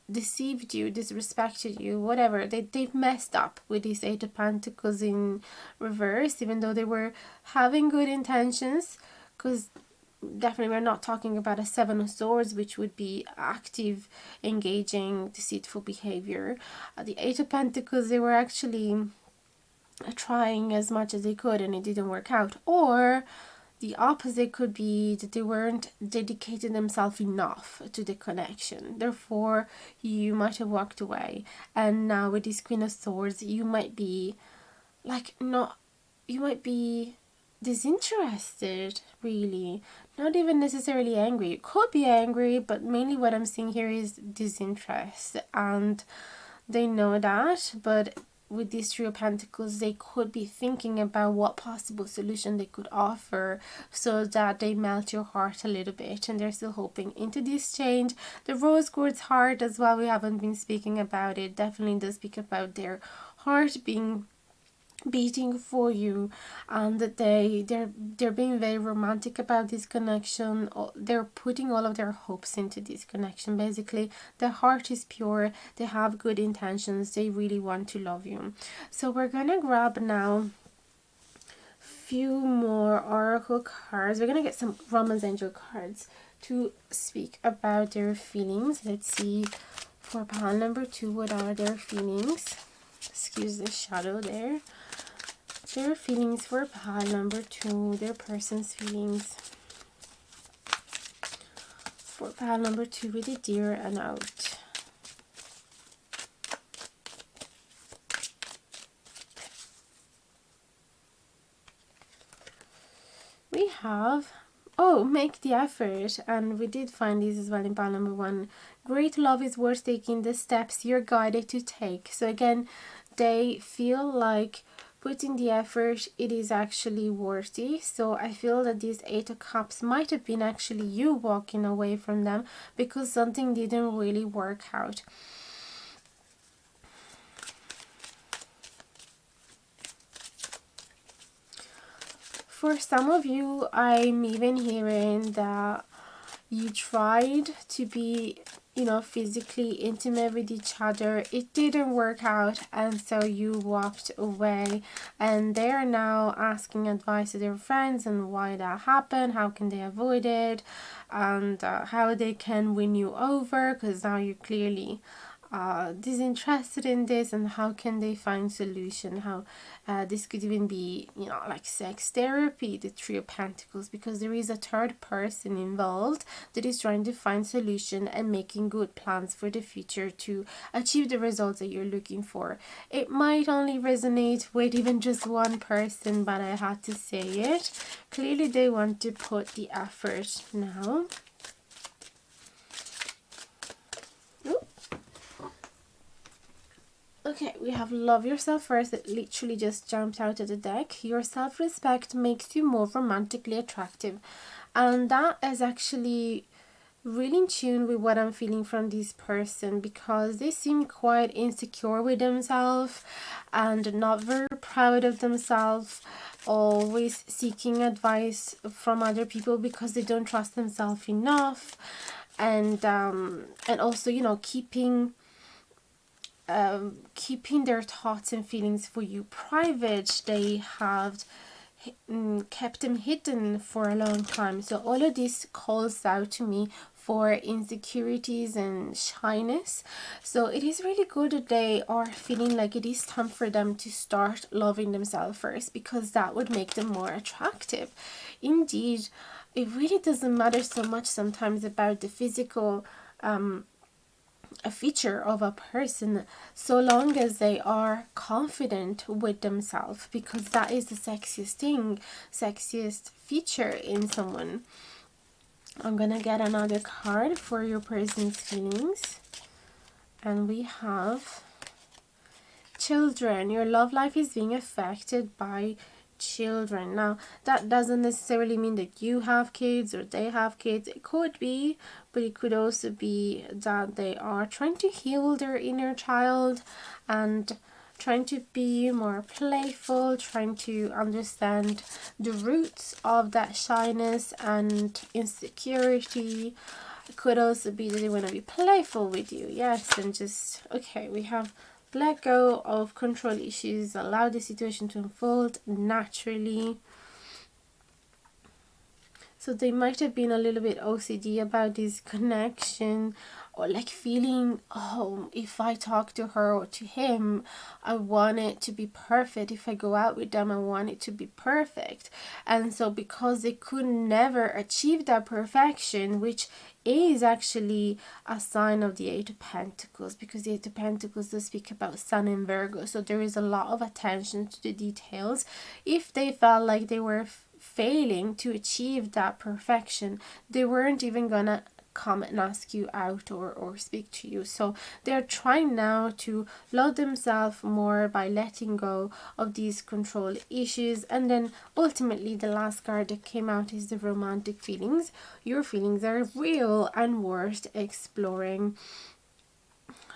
deceived you, disrespected you, whatever, they've messed up with this Eight of Pentacles in reverse, even though they were having good intentions, because definitely we're not talking about a Seven of Swords, which would be active, engaging, deceitful behavior. The Eight of Pentacles, they were actually trying as much as they could and it didn't work out. Or the opposite could be that they weren't dedicating themselves enough to the connection. Therefore, you might have walked away. And now with this Queen of Swords, you might be you might be disinterested, really. Not even necessarily angry. You could be angry, but mainly what I'm seeing here is disinterest. And they know that, but with these Three of Pentacles, they could be thinking about what possible solution they could offer so that they melt your heart a little bit, and they're still hoping into this change. The Rose Quartz heart as well, we haven't been speaking about it, definitely does speak about their heart beating for you, and that they're being very romantic about this connection. They're putting all of their hopes into this connection. Basically, their heart is pure, they have good intentions, they really want to love you. So we're gonna grab now few more oracle cards. We're gonna get some romance angel cards to speak about their feelings. Let's see, for pile number 2, what are their feelings? Excuse the shadow there. Their feelings for pile number 2, their person's feelings for pile number 2 with a deer and out. We have, make the effort, and we did find this as well in pile number 1. Great love is worth taking the steps you're guided to take. So again, they feel like putting the effort, it is actually worthy. So I feel that this Eight of Cups might have been actually you walking away from them because something didn't really work out. For some of you, I'm even hearing that you tried to be physically intimate with each other, it didn't work out, and so you walked away, and they are now asking advice to their friends on why that happened, how can they avoid it, and how they can win you over, because now you're clearly disinterested in this, and how can they find solution, how this could even be like sex therapy, the Three of Pentacles, because there is a third person involved that is trying to find solution and making good plans for the future to achieve the results that you're looking for. It might only resonate with even just one person, but I had to say it. Clearly they want to put the effort now. Okay, we have love yourself first. It literally just jumped out of the deck. Your self-respect makes you more romantically attractive. And that is actually really in tune with what I'm feeling from this person, because they seem quite insecure with themselves and not very proud of themselves, always seeking advice from other people because they don't trust themselves enough, and also keeping their thoughts and feelings for you private. They have kept them hidden for a long time. So all of this calls out to me for insecurities and shyness. So it is really good that they are feeling like it is time for them to start loving themselves first, because that would make them more attractive. Indeed, it really doesn't matter so much sometimes about the physical a feature of a person, so long as they are confident with themselves, because that is the sexiest feature in someone. I'm gonna get another card for your person's feelings, and we have children. Your love life is being affected by children. Now, that doesn't necessarily mean that you have kids or they have kids. It could be, but it could also be that they are trying to heal their inner child and trying to be more playful, trying to understand the roots of that shyness and insecurity. It could also be that they want to be playful with you, yes, and just, okay, we have let go of control issues, allow the situation to unfold naturally. So they might have been a little bit OCD about this connection, or like feeling, oh, if I talk to her or to him, I want it to be perfect. If I go out with them, I want it to be perfect. And so because they could never achieve that perfection, which is actually a sign of the Eight of Pentacles, because the Eight of Pentacles does speak about Sun and Virgo, so there is a lot of attention to the details. If they felt like they were failing to achieve that perfection, they weren't even gonna come and ask you out or speak to you. So they're trying now to love themselves more by letting go of these control issues. And then ultimately the last card that came out is the romantic feelings. Your feelings are real and worth exploring.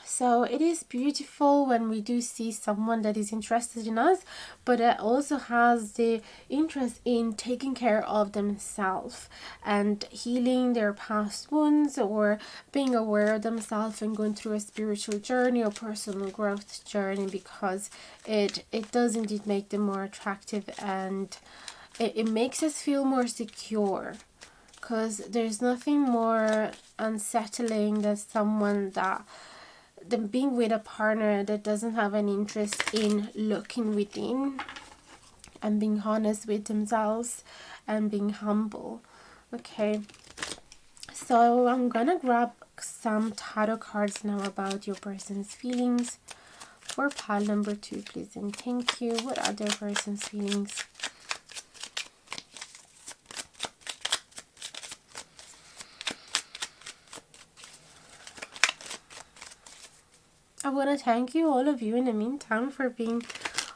So it is beautiful when we do see someone that is interested in us, but that also has the interest in taking care of themselves and healing their past wounds, or being aware of themselves and going through a spiritual journey or personal growth journey, because it does indeed make them more attractive, and it makes us feel more secure. Because there's nothing more unsettling than someone that than being with a partner that doesn't have an interest in looking within and being honest with themselves and being humble. Okay, so I'm gonna grab some tarot cards now about your person's feelings. For pile number 2, please and thank you. What are their person's feelings? I want to thank you, all of you, in the meantime, for being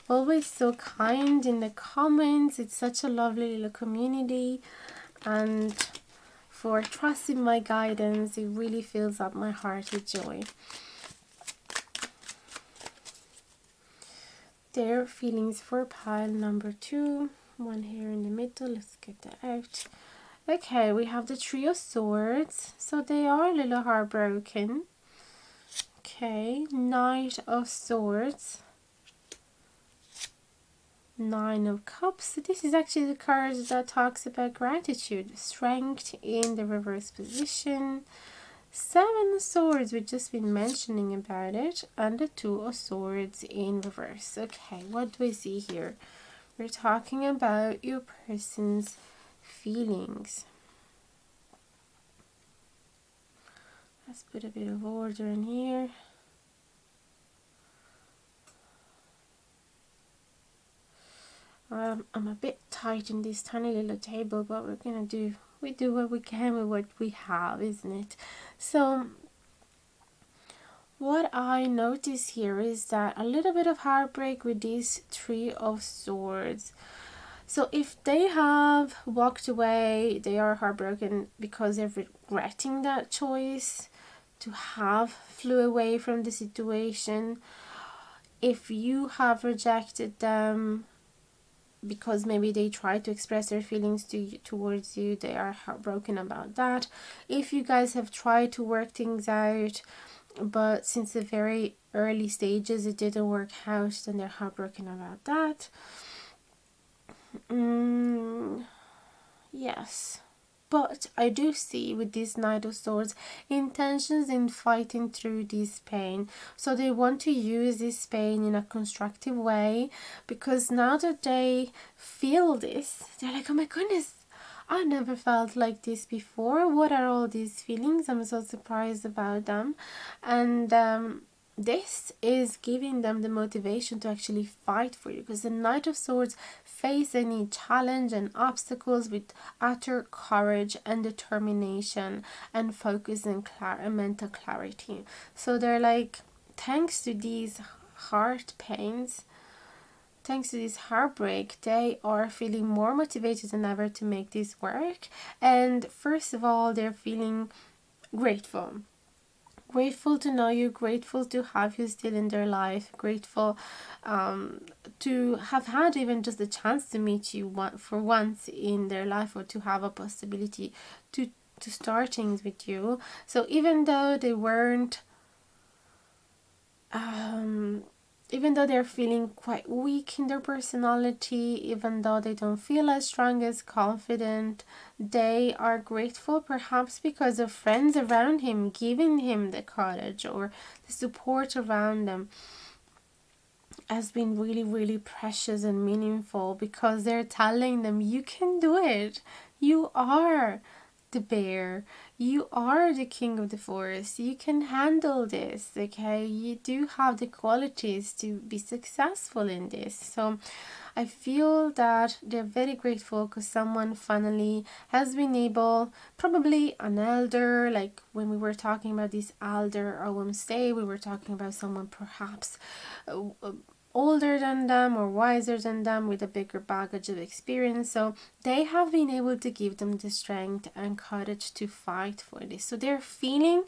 always so kind in the comments. It's such a lovely little community, and for trusting my guidance. It really fills up my heart with joy. Their feelings for pile number 2. One here in the middle. Let's get that out. Okay, we have the Three of Swords. So they are a little heartbroken. Okay, Knight of Swords, Nine of Cups. This is actually the card that talks about gratitude, strength in the reverse position. Seven of Swords, we've just been mentioning about it, and the Two of Swords in reverse. Okay, what do I see here? We're talking about your person's feelings. Let's put a bit of order in here. I'm a bit tight in this tiny little table, but we do what we can with what we have, isn't it? So what I notice here is that a little bit of heartbreak with these Three of Swords. So if they have walked away, they are heartbroken because they're regretting that choice to have flew away from the situation. If you have rejected them because maybe they try to express their feelings towards you, they are heartbroken about that. If you guys have tried to work things out, but since the very early stages it didn't work out, then they're heartbroken about that. Mm, yes. But I do see with this Knight of Swords intentions in fighting through this pain. So they want to use this pain in a constructive way, because now that they feel this, they're like, oh my goodness, I never felt like this before. What are all these feelings? I'm so surprised about them. And this is giving them the motivation to actually fight for you, because the Knight of Swords face any challenge and obstacles with utter courage and determination and focus and mental clarity. So they're like, thanks to these heart pains, thanks to this heartbreak, they are feeling more motivated than ever to make this work. And first of all, they're feeling grateful. Grateful to know you, grateful to have you still in their life, grateful to have had even just the chance to meet you for once in their life, or to have a possibility to start things with you. So um, even though they're feeling quite weak in their personality, even though they don't feel as strong as confident, they are grateful, perhaps because of friends around him giving him the courage, or the support around them has been really, really precious and meaningful, because they're telling them, you can do it. You are the bear. You are the king of the forest. You can handle this, okay? You do have the qualities to be successful in this. So I feel that they're very grateful because someone finally has been able, probably an elder, like when we were talking about this elder or Wednesday, we were talking about someone perhaps older than them or wiser than them with a bigger baggage of experience. So they have been able to give them the strength and courage to fight for this. So they're feeling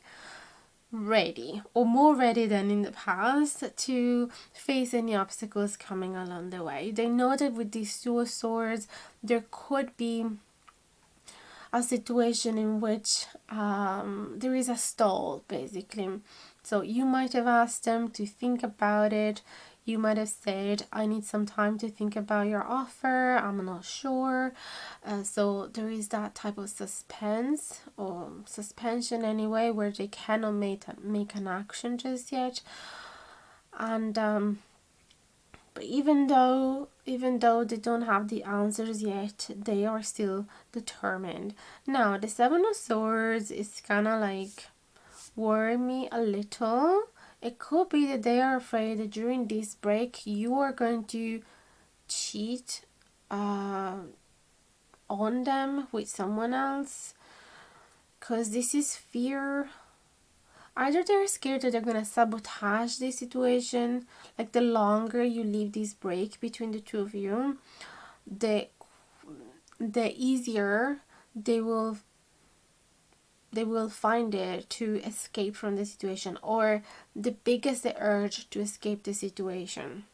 ready, or more ready than in the past, to face any obstacles coming along the way. They know that with these Two of Swords, there could be a situation in which there is a stall, basically. So you might have asked them to think about it. You might have said, I need some time to think about your offer, I'm not sure. So there is that type of suspense, or suspension anyway, where they cannot make an action just yet. And but even though they don't have the answers yet, they are still determined. Now the Seven of Swords is kind of like worrying me a little. It could be that they are afraid that during this break you are going to cheat on them with someone else, because this is fear. Either they're scared that they're gonna sabotage the situation, like the longer you leave this break between the two of you, the easier they will find it to escape from the situation, or the biggest the urge to escape the situation.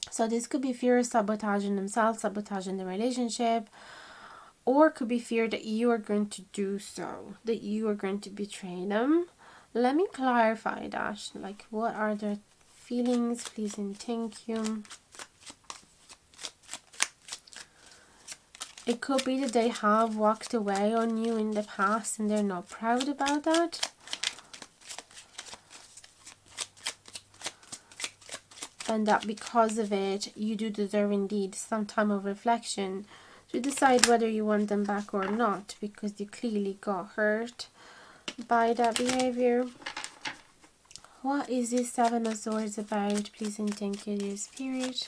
So this could be fear of sabotaging themselves, sabotaging the relationship, or could be fear that you are going to do so, that you are going to betray them. Let me clarify that. Like, what are their feelings, please and thank you. It could be that they have walked away on you in the past and they're not proud about that. And that because of it, you do deserve indeed some time of reflection to decide whether you want them back or not, because you clearly got hurt by that behavior. What is this Seven of Swords about? Please and thank you, dear Spirit.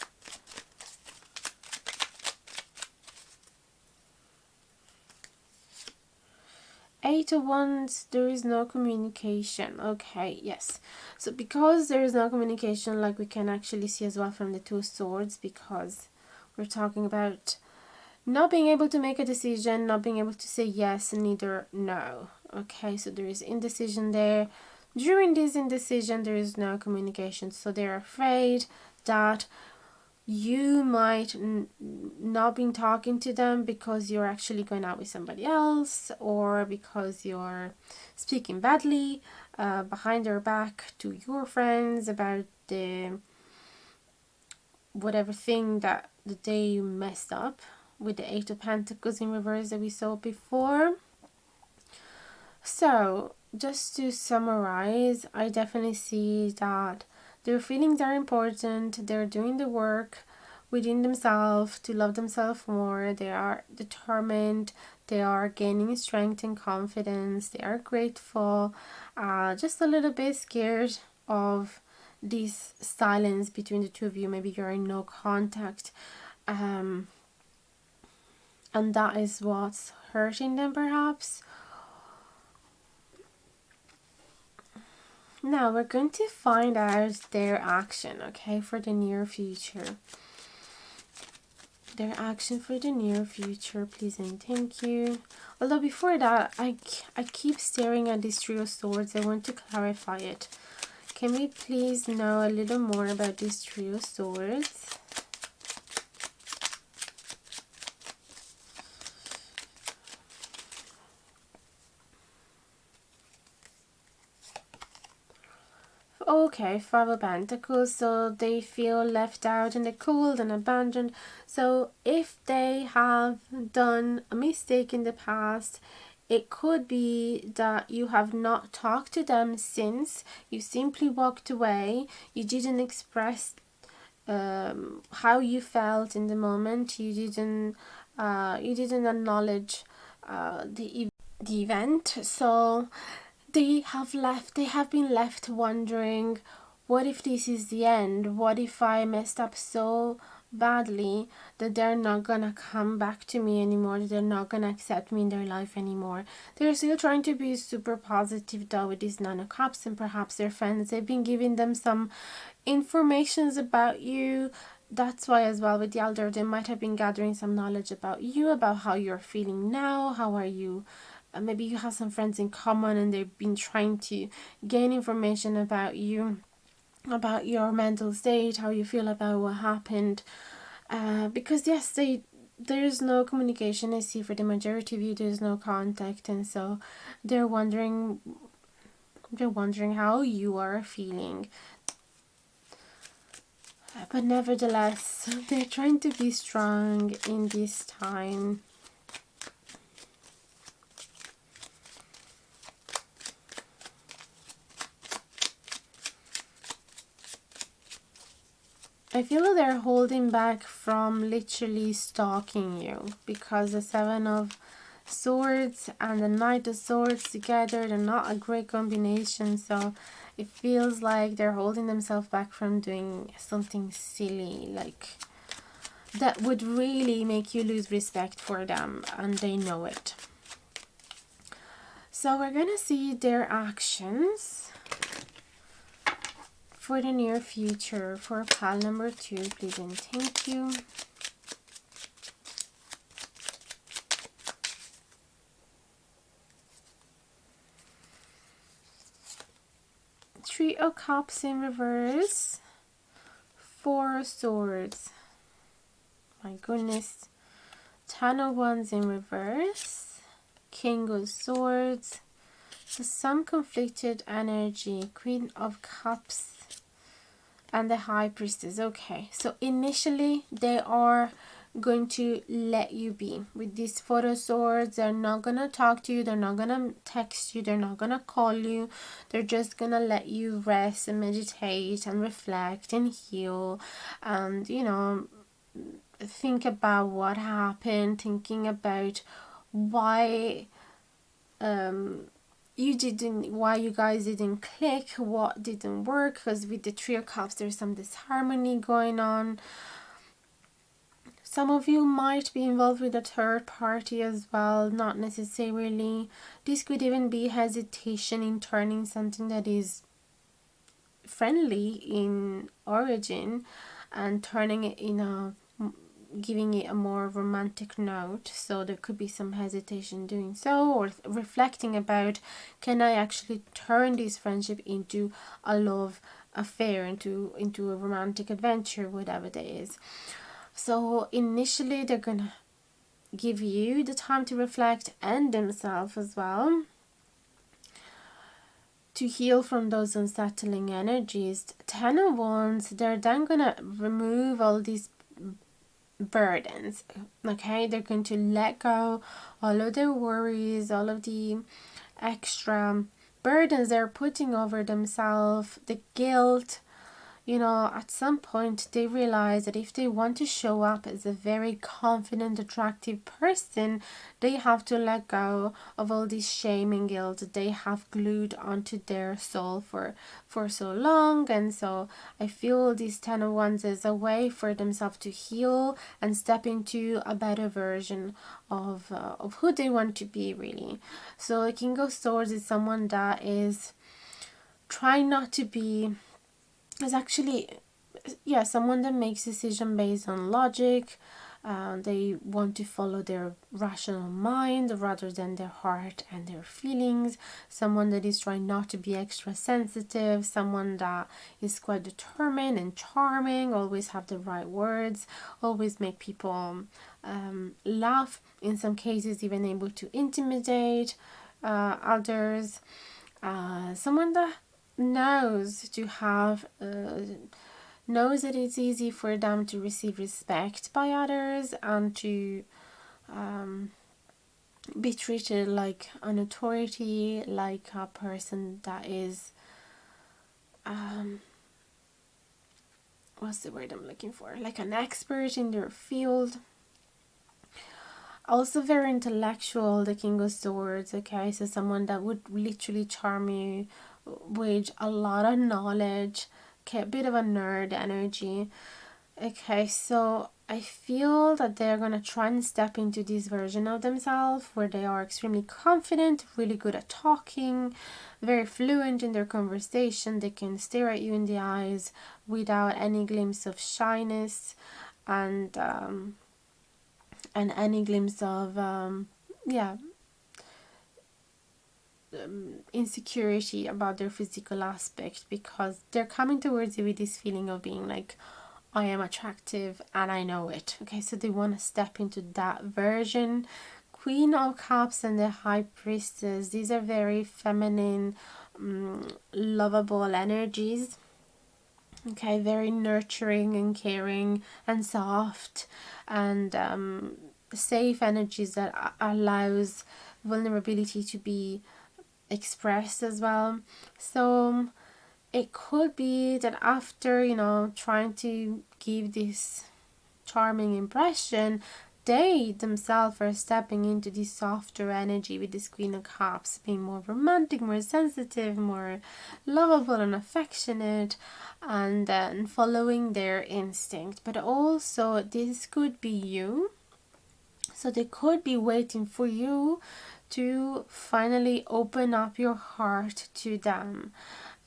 Eight of Wands, there is no communication. Okay, yes. So because there is no communication, like we can actually see as well from the Two of Swords, because we're talking about not being able to make a decision, not being able to say yes, neither no. Okay, so there is indecision there. During this indecision, there is no communication. So they're afraid that you might not be talking to them because you're actually going out with somebody else, or because you're speaking badly behind their back to your friends about the whatever thing that the day you messed up with the Eight of Pentacles in reverse that we saw before. So just to summarize, I definitely see that their feelings are important. They're doing the work within themselves to love themselves more. They are determined. They are gaining strength and confidence. They are grateful. Just a little bit scared of this silence between the two of you. Maybe you're in no contact. And that is what's hurting them, perhaps. Now we're going to find out their action, okay, for the near future. Their action for the near future, please and thank you. Although before that, I keep staring at this Three of Swords. I want to clarify it. Can we please know a little more about this Three of Swords? Okay, Five of Pentacles, so they feel left out in the cold and abandoned. So if they have done a mistake in the past, it could be that you have not talked to them since. You simply walked away. You didn't express how you felt in the moment. You didn't acknowledge the event. So they have been left wondering, what if this is the end? What if I messed up so badly that they're not gonna come back to me anymore, that they're not gonna accept me in their life anymore? They're still trying to be super positive though with this Nine of Cups, and perhaps their friends, they've been giving them some informations about you. That's why as well with the Elder, they might have been gathering some knowledge about you, about how you're feeling now, how are you. Maybe you have some friends in common and they've been trying to gain information about you, about your mental state, how you feel about what happened. Because yes, there's no communication. I see for the majority of you there's no contact, and so they're wondering how you are feeling. But nevertheless, they're trying to be strong in this time. I feel they're holding back from literally stalking you, because the Seven of Swords and the Knight of Swords together, they're not a great combination. So it feels like they're holding themselves back from doing something silly, like that would really make you lose respect for them, and they know it. So we're gonna see their actions for the near future for pile number 2, please and thank you. Three of Cups in reverse, Four of Swords, my goodness, Ten of Wands in reverse, King of Swords, so some conflicted energy, Queen of Cups, and the High Priestess. Okay, so initially they are going to let you be. With these Four of Swords, they're not gonna talk to you, they're not gonna text you, they're not gonna call you. They're just gonna let you rest and meditate and reflect and heal, and you know, think about what happened, thinking about why why you guys didn't click, what didn't work, because with the Three of Cups there's some disharmony going on. Some of you might be involved with a third party as well, not necessarily. This could even be hesitation in turning something that is friendly in origin and turning it in a, giving it a more romantic note. So there could be some hesitation doing so, or reflecting about, can I actually turn this friendship into a love affair, into a romantic adventure, whatever that is. So initially they're gonna give you the time to reflect, and themselves as well, to heal from those unsettling energies. Ten of Wands, they're then gonna remove all these burdens. Okay, they're going to let go all of their worries, all of the extra burdens they're putting over themselves, the guilt. At some point they realize that if they want to show up as a very confident, attractive person, they have to let go of all this shame and guilt that they have glued onto their soul for so long. And so I feel these 10 of Wands is a way for themselves to heal and step into a better version of who they want to be, really. So the King of Swords is someone that is trying not to be, is actually, someone that makes decision based on logic. They want to follow their rational mind rather than their heart and their feelings. Someone that is trying not to be extra sensitive. Someone that is quite determined and charming. Always have the right words. Always make people laugh. In some cases, even able to intimidate others. Someone that knows that it's easy for them to receive respect by others and to be treated like an authority, like a person that is what's the word I'm looking for, like an expert in their field. Also very intellectual, the King of Swords. Okay, so someone that would literally charm you with a lot of knowledge. Okay, a bit of a nerd energy. Okay, so I feel that they're gonna try and step into this version of themselves where they are extremely confident, really good at talking, very fluent in their conversation. They can stare at you in the eyes without any glimpse of shyness and any glimpse of insecurity about their physical aspect, because they're coming towards you with this feeling of being like, I am attractive and I know it. Okay, so they want to step into that version. Queen of Cups and the High Priestess, these are very feminine, lovable energies. Okay, very nurturing and caring and soft and safe energies that allows vulnerability to be expressed as well. So it could be that after, trying to give this charming impression, they themselves are stepping into this softer energy with this Queen of Cups, being more romantic, more sensitive, more lovable and affectionate, and following their instinct. But also, this could be you. So they could be waiting for you to finally open up your heart to them.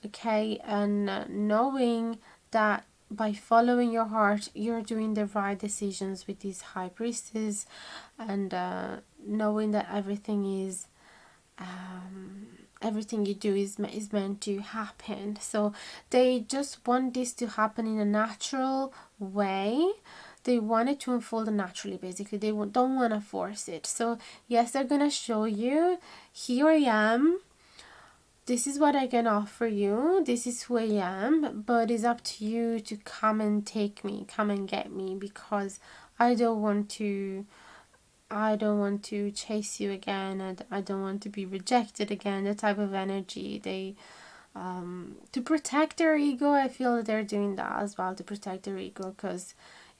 Okay, and knowing that by following your heart, you're doing the right decisions with these High Priestess, and knowing that everything you do is meant to happen. So they just want this to happen in a natural way. They want it to unfold naturally, basically. They don't want to force it. So yes, they're gonna show you, here I am, this is what I can offer you, this is who I am, but it's up to you to come and take me, come and get me, because I don't want to chase you again, and I don't want to be rejected again. The type of energy they to protect their ego. I feel that they're doing that as well, to protect their ego, because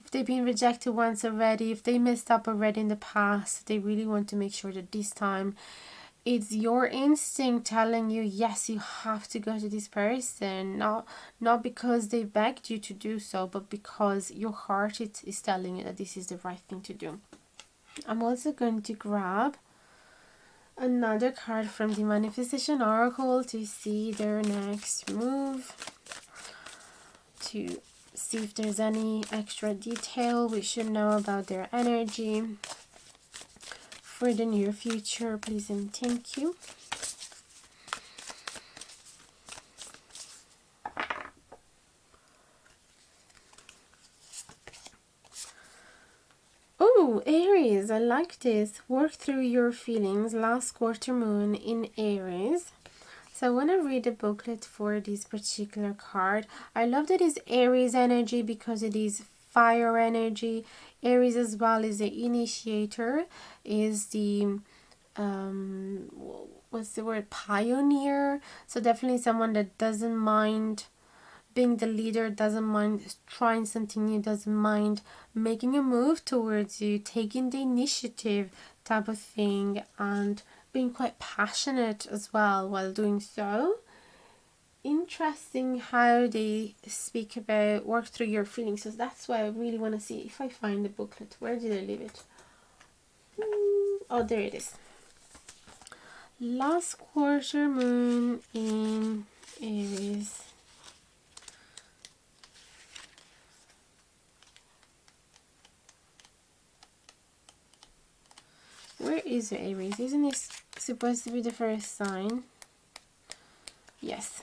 if they've been rejected once already, if they messed up already in the past, they really want to make sure that this time it's your instinct telling you, yes, you have to go to this person, not because they begged you to do so, but because your heart is telling you that this is the right thing to do. I'm also going to grab another card from the Manifestation Oracle to see their next move, to see if there's any extra detail we should know about their energy for the near future, please and thank you. Oh, Aries, I like this. Work through your feelings, last quarter moon in Aries. So I want to read the booklet for this particular card. I love that it's Aries energy because it is fire energy. Aries as well is the initiator, is the um what's the word, pioneer. So definitely someone that doesn't mind being the leader, doesn't mind trying something new, doesn't mind making a move towards you, taking the initiative type of thing, and being quite passionate as well while doing so. Interesting how they speak about work through your feelings. So that's why I really want to see if I find the booklet. Where did I leave it? Oh, there it is. Last quarter moon in Aries. Where is the Aries? Isn't it supposed to be the first sign? Yes.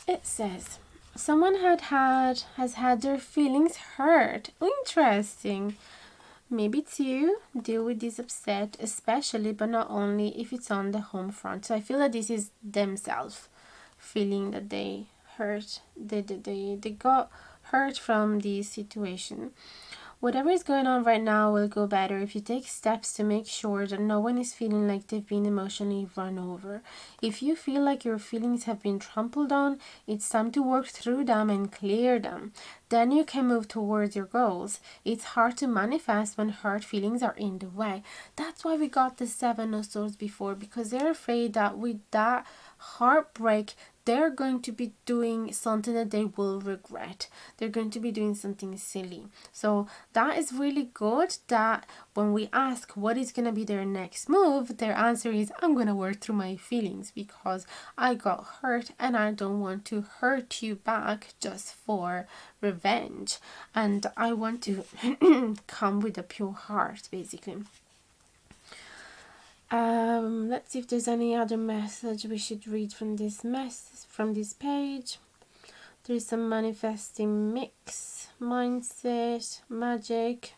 It says someone has had their feelings hurt. Interesting. Maybe to deal with this upset, especially but not only if it's on the home front. So I feel that this is themselves feeling that they hurt, they got hurt from this situation. Whatever is going on right now will go better if you take steps to make sure that no one is feeling like they've been emotionally run over. If you feel like your feelings have been trampled on, it's time to work through them and clear them. Then you can move towards your goals. It's hard to manifest when hurt feelings are in the way. That's why we got the Seven of Swords before, because they're afraid that with that heartbreak, they're going to be doing something that they will regret. They're going to be doing something silly. So that is really good that when we ask what is going to be their next move, their answer is, I'm going to work through my feelings because I got hurt and I don't want to hurt you back just for revenge. And I want to come with a pure heart, basically. Let's see if there's any other message we should read from this page. There is some manifesting mix, mindset, magic.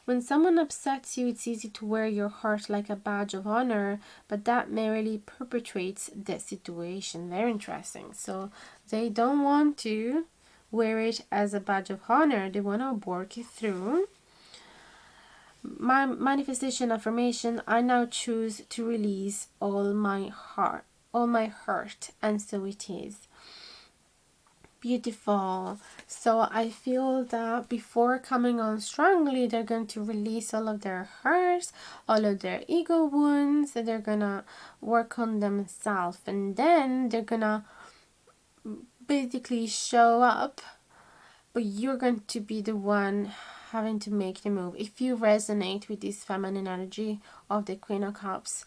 When someone upsets you, it's easy to wear your heart like a badge of honor, but that merely perpetuates the situation. Very interesting. So they don't want to wear it as a badge of honor. They want to work it through. My manifestation affirmation: I now choose to release all my hurt, and so it is. Beautiful. So I feel that before coming on strongly, they're going to release all of their hurts, all of their ego wounds, and they're gonna work on themselves, and then they're gonna basically show up, but you're going to be the one having to make the move. If you resonate with this feminine energy of the Queen of Cups,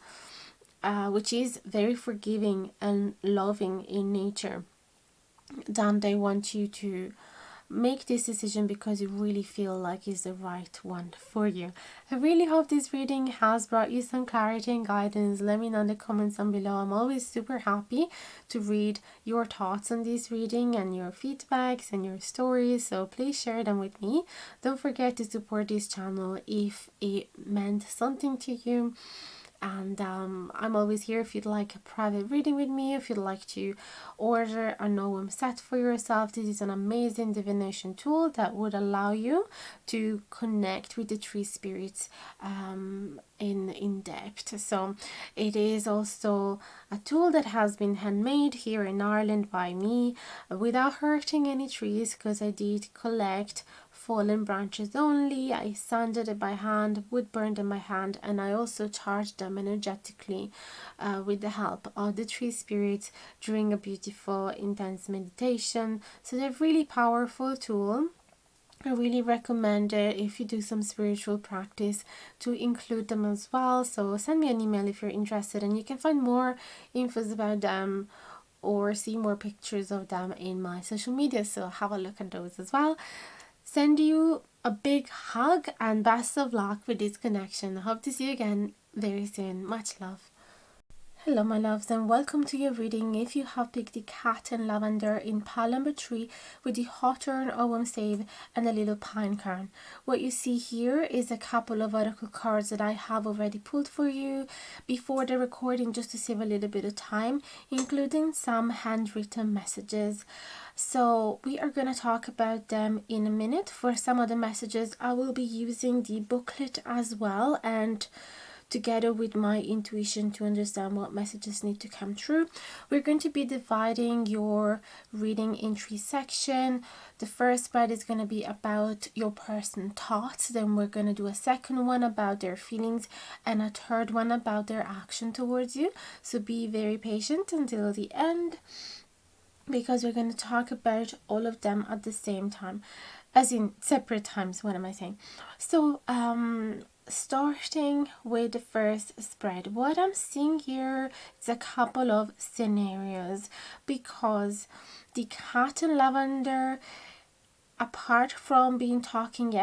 which is very forgiving and loving in nature, then they want you to make this decision because you really feel like it's the right one for you. I really hope this reading has brought you some clarity and guidance. Let me know in the comments down below. I'm always super happy to read your thoughts on this reading and your feedbacks and your stories, so please share them with me. Don't forget to support this channel if it meant something to you. And I'm always here if you'd like a private reading with me, if you'd like to order a Noam set for yourself. This is an amazing divination tool that would allow you to connect with the tree spirits in depth. So it is also a tool that has been handmade here in Ireland by me without hurting any trees, because I did collect fallen branches only. I sanded it by hand, wood burned them by hand, and I also charged them energetically with the help of the tree spirits during a beautiful intense meditation. So they're really powerful tool. I really recommend it if you do some spiritual practice to include them as well. So send me an email if you're interested, and you can find more infos about them or see more pictures of them in my social media, so have a look at those as well. Send you a big hug and best of luck with this connection. I hope to see you again very soon. Much love. Hello my loves and welcome to your reading. If you have picked the cat and lavender in pile number 3 with the hawthorn, Ogham save and a little pine cone. What you see here is a couple of oracle cards that I have already pulled for you before the recording just to save a little bit of time, including some handwritten messages. So we are going to talk about them in a minute. For some of the messages I will be using the booklet as well, and together with my intuition to understand what messages need to come through. We're going to be dividing your reading in 3 sections. The first part is going to be about your person's thoughts, then we're going to do a second one about their feelings, and a third one about their action towards you. So be very patient until the end, because we're going to talk about all of them at the same time, as in separate times. What am I saying? So starting with the first spread, what I'm seeing here is a couple of scenarios, because the cat and lavender, apart from being talking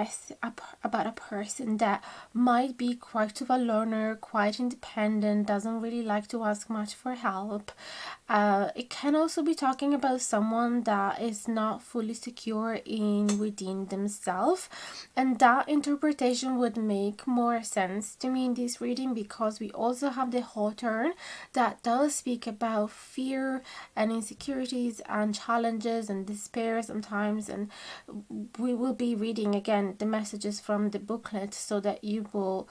about a person that might be quite of a loner, quite independent, doesn't really like to ask much for help, it can also be talking about someone that is not fully secure in within themselves, and that interpretation would make more sense to me in this reading, because we also have the hawthorn that does speak about fear and insecurities and challenges and despair sometimes. And we will be reading again the messages from the booklet so that you will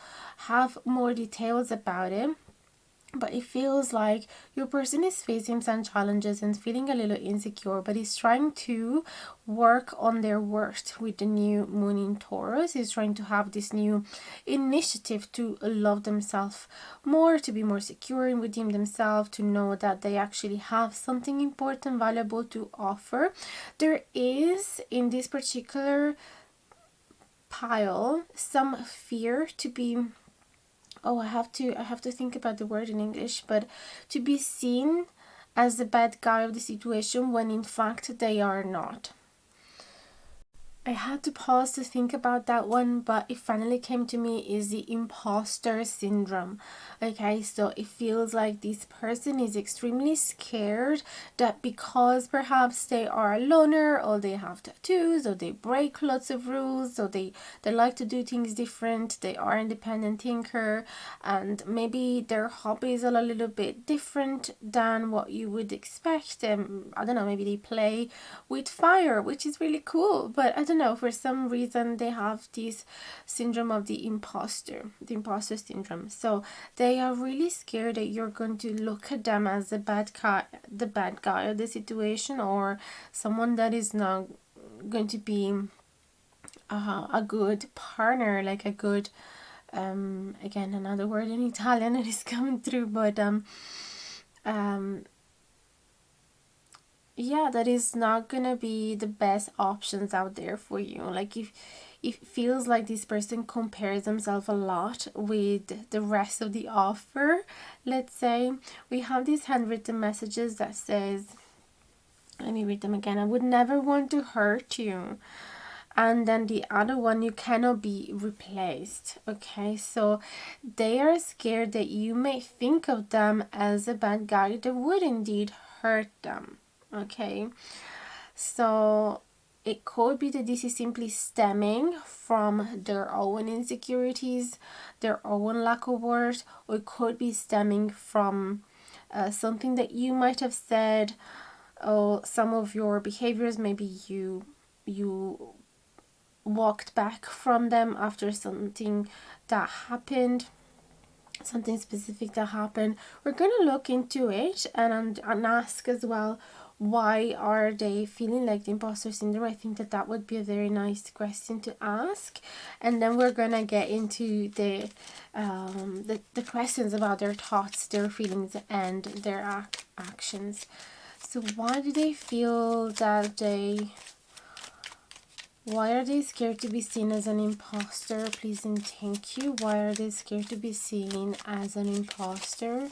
have more details about it. But it feels like your person is facing some challenges and feeling a little insecure, but is trying to work on their worth with the new moon in Taurus. Is trying to have this new initiative to love themselves more, to be more secure within themselves, to know that they actually have something important, valuable to offer. There is, in this particular pile, some fear to be, I have to think about the word in English, but to be seen as the bad guy of the situation when in fact they are not. I had to pause to think about that one, but it finally came to me, is the imposter syndrome. Okay, so it feels like this person is extremely scared that because perhaps they are a loner, or they have tattoos, or they break lots of rules, or they like to do things different, they are independent thinker, and maybe their hobbies are a little bit different than what you would expect. I don't know, maybe they play with fire, which is really cool, but I don't know, for some reason they have this syndrome of the imposter syndrome. So they are really scared that you're going to look at them as the bad guy of the situation, or someone that is not going to be a good partner, like a good again, another word in Italian that is coming through, but yeah, that is not gonna be the best options out there for you. Like, if it feels like this person compares themselves a lot with the rest of the offer, let's say, we have these handwritten messages that says, let me read them again: I would never want to hurt you. And then the other one, you cannot be replaced. Okay, so they are scared that you may think of them as a bad guy that would indeed hurt them. Okay, so it could be that this is simply stemming from their own insecurities, their own lack of worth, or it could be stemming from something that you might have said, or some of your behaviors. Maybe you walked back from them after something that happened, something specific that happened. We're going to look into it and ask as well, why are they feeling like the imposter syndrome? I think that would be a very nice question to ask. And then we're gonna get into the questions about their thoughts, their feelings, and their actions. So why do they feel that why are they scared to be seen as an imposter? Please and thank you. Why are they scared to be seen as an imposter?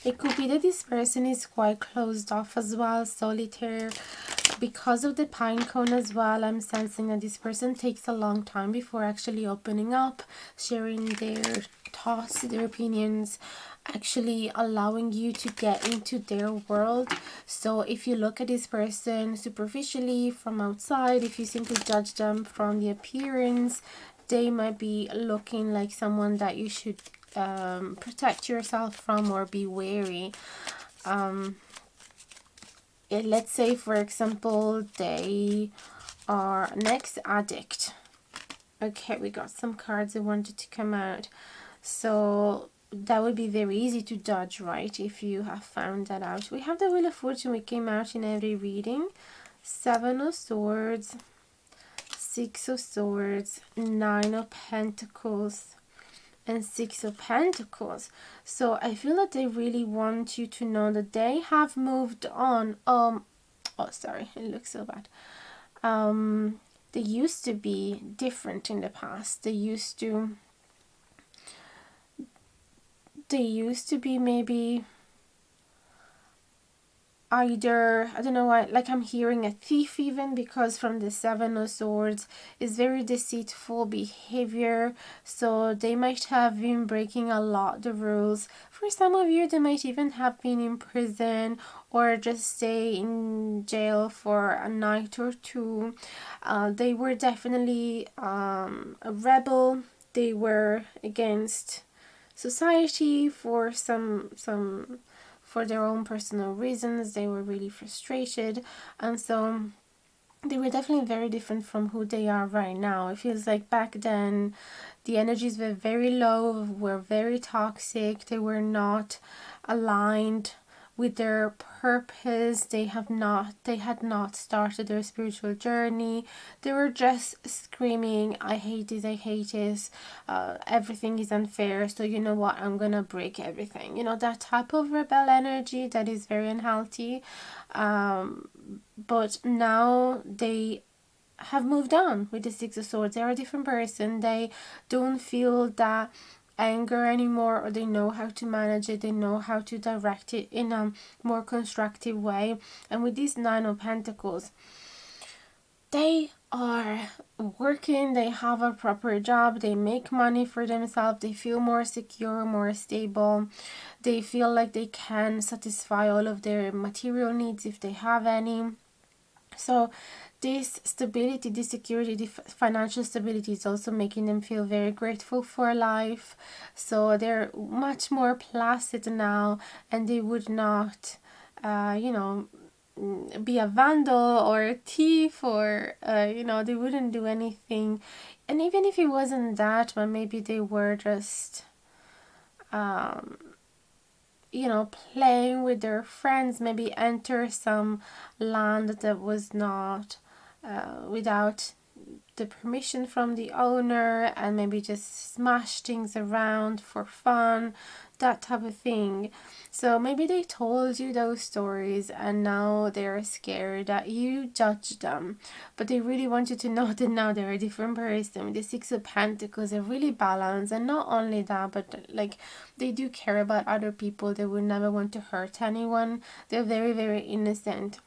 It could be that this person is quite closed off as well, solitaire, because of the pine cone as well, I'm sensing that this person takes a long time before actually opening up, sharing their thoughts, their opinions, actually allowing you to get into their world. So if you look at this person superficially from outside, if you simply judge them from the appearance, they might be looking like someone that you should protect yourself from or be wary. Let's say, for example, they are an ex-addict. Okay, we got some cards that wanted to come out. So that would be very easy to judge, right, if you have found that out. We have the Wheel of Fortune, which came out in every reading. 7 of Swords, 6 of Swords, 9 of Pentacles, and 6 of Pentacles. So I feel that they really want you to know that they have moved on. Oh sorry, it looks so bad. They used to be different in the past. They used to be maybe either, I don't know why, like I'm hearing a thief even, because from the 7 of Swords is very deceitful behavior. So they might have been breaking a lot the rules. For some of you, they might even have been in prison or just stay in jail for a night or two. They were definitely a rebel. They were against society for for their own personal reasons. They were really frustrated, and so they were definitely very different from who they are right now. It feels like back then the energies were very low, were very toxic. They were not aligned with their purpose. They had not started their spiritual journey. They were just screaming, I hate this, I hate this, everything is unfair, so you know what, I'm gonna break everything. You know, that type of rebel energy that is very unhealthy. But now they have moved on with the 6 of Swords. They're a different person. They don't feel that anger anymore, or they know how to manage it. They know how to direct it in a more constructive way. And with this 9 of Pentacles, they are working, they have a proper job, they make money for themselves, they feel more secure, more stable, they feel like they can satisfy all of their material needs if they have any. So this stability, this security, the financial stability is also making them feel very grateful for life. So they're much more placid now, and they would not, be a vandal or a thief, or, they wouldn't do anything. And even if it wasn't that, but maybe they were just, playing with their friends, maybe enter some land that was not without the permission from the owner, and maybe just smash things around for fun, that type of thing. So maybe they told you those stories and now they're scared that you judge them, but they really want you to know that now they're a different person. With the 6 of Pentacles, they're really balanced, and not only that, but like they do care about other people. They would never want to hurt anyone. They're very, very innocent.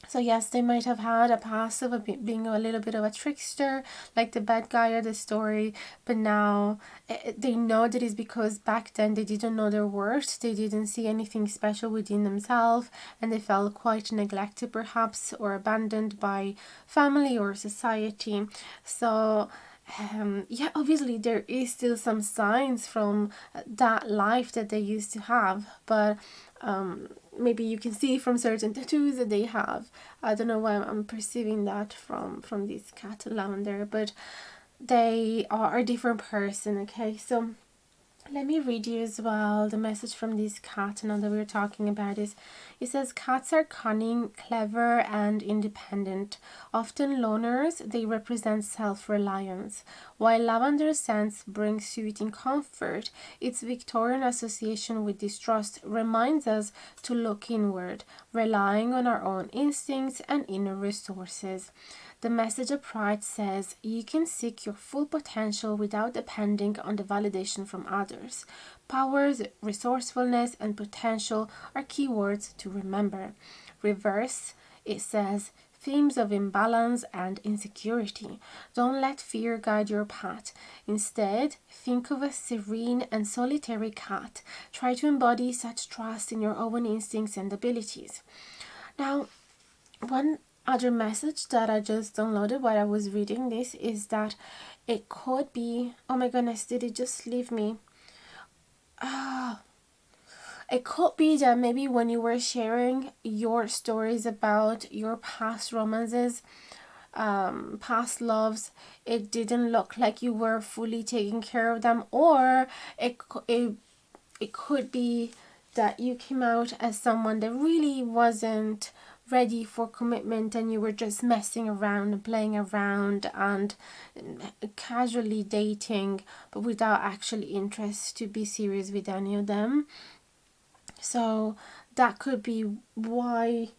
So yes, they might have had a past of being a little bit of a trickster, like the bad guy of the story, but now they know that it's because back then they didn't know their worth, they didn't see anything special within themselves, and they felt quite neglected perhaps, or abandoned by family or society. So obviously there is still some signs from that life that they used to have, but maybe you can see from certain tattoos that they have. I don't know why I'm perceiving that from this cat lavender, but they are a different person. Okay, so let me read you as well the message from this cat now that we're talking about this. It says, cats are cunning, clever, and independent. Often loners, they represent self-reliance. While lavender scents bring soothing comfort, its Victorian association with distrust reminds us to look inward, relying on our own instincts and inner resources. The message of pride says you can seek your full potential without depending on the validation from others. Powers, resourcefulness, and potential are key words to remember. Reverse, it says themes of imbalance and insecurity. Don't let fear guide your path. Instead, think of a serene and solitary cat. Try to embody such trust in your own instincts and abilities. Now, one other message that I just downloaded while I was reading this is that it could be, oh my goodness, did it just leave me? It could be that maybe when you were sharing your stories about your past romances, past loves, it didn't look like you were fully taking care of them, or it could be that you came out as someone that really wasn't ready for commitment, and you were just messing around and playing around and casually dating, but without actually interest to be serious with any of them. So that could be why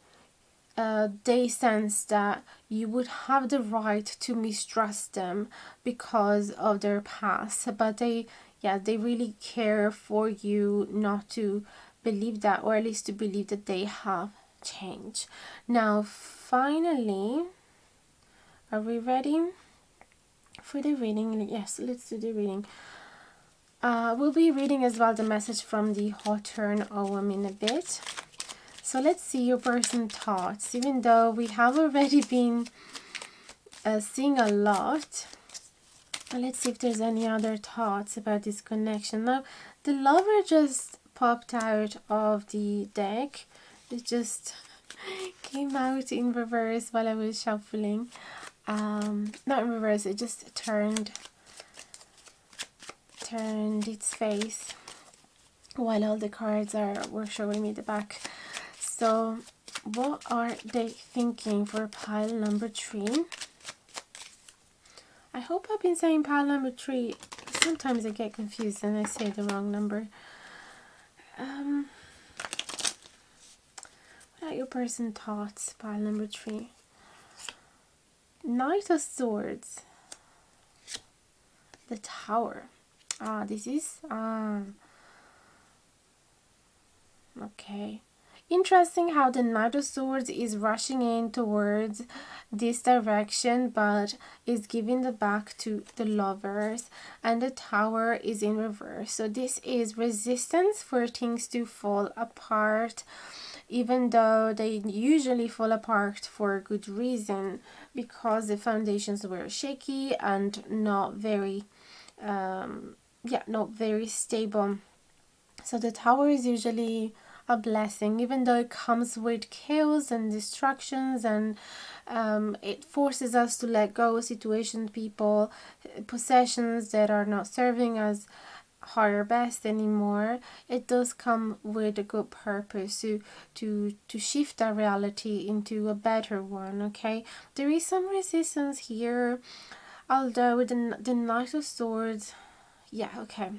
they sense that you would have the right to mistrust them because of their past, but they really care for you not to believe that, or at least to believe that they have changed. Now finally, are we ready for the reading? Yes, let's do the reading. We'll be reading as well the message from the Hawthorne Ogham in a bit. So let's see your person's thoughts. Even though we have already been seeing a lot, let's see if there's any other thoughts about this connection. Now, the Lover just popped out of the deck. It just came out in reverse while I was shuffling. Not in reverse, it just turned its face while all the cards were showing me the back. So what are they thinking for pile number 3? I hope I've been saying pile number 3. Sometimes I get confused and I say the wrong number. What are your person's thoughts, pile number 3? Knight of Swords. The Tower. This is okay. Interesting how the Knight of Swords is rushing in towards this direction, but is giving the back to the Lovers, and the Tower is in reverse. So this is resistance for things to fall apart, even though they usually fall apart for a good reason, because the foundations were shaky and not very not very stable. So the Tower is usually a blessing, even though it comes with chaos and distractions, and it forces us to let go of situations, people, possessions that are not serving us higher best anymore. It does come with a good purpose to shift our reality into a better one. Okay, there is some resistance here, although with the Knight of Swords, okay,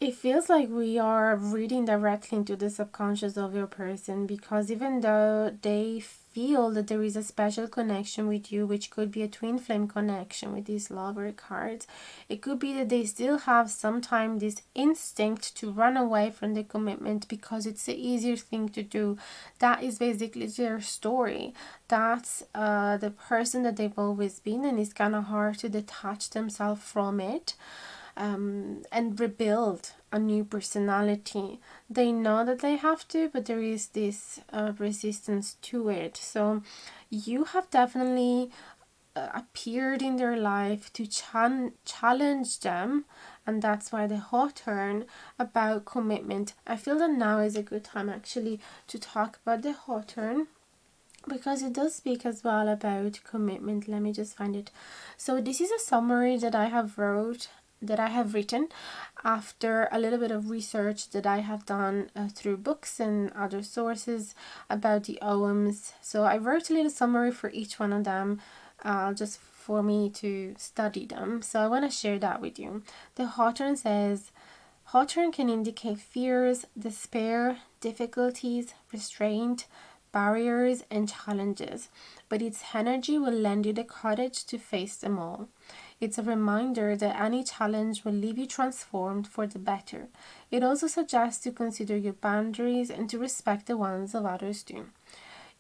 it feels like we are reading directly into the subconscious of your person, because even though they feel that there is a special connection with you, which could be a twin flame connection with these Lover cards, it could be that they still have sometimes this instinct to run away from the commitment because it's the easier thing to do. That is basically their story. That's the person that they've always been, and it's kind of hard to detach themselves from it. And rebuild a new personality. They know that they have to, but there is this resistance to it. So you have definitely appeared in their life to challenge them, and that's why the Hawthorne about commitment. I feel that now is a good time actually to talk about the Hawthorne, because it does speak as well about commitment. Let me just find it. So this is a summary that I have written after a little bit of research that I have done through books and other sources about the Oghams. So I wrote a little summary for each one of them, just for me to study them. So I want to share that with you. The Hawthorne says, Hawthorne can indicate fears, despair, difficulties, restraint, barriers, and challenges, but its energy will lend you the courage to face them all. It's a reminder that any challenge will leave you transformed for the better. It also suggests to consider your boundaries and to respect the ones of others too.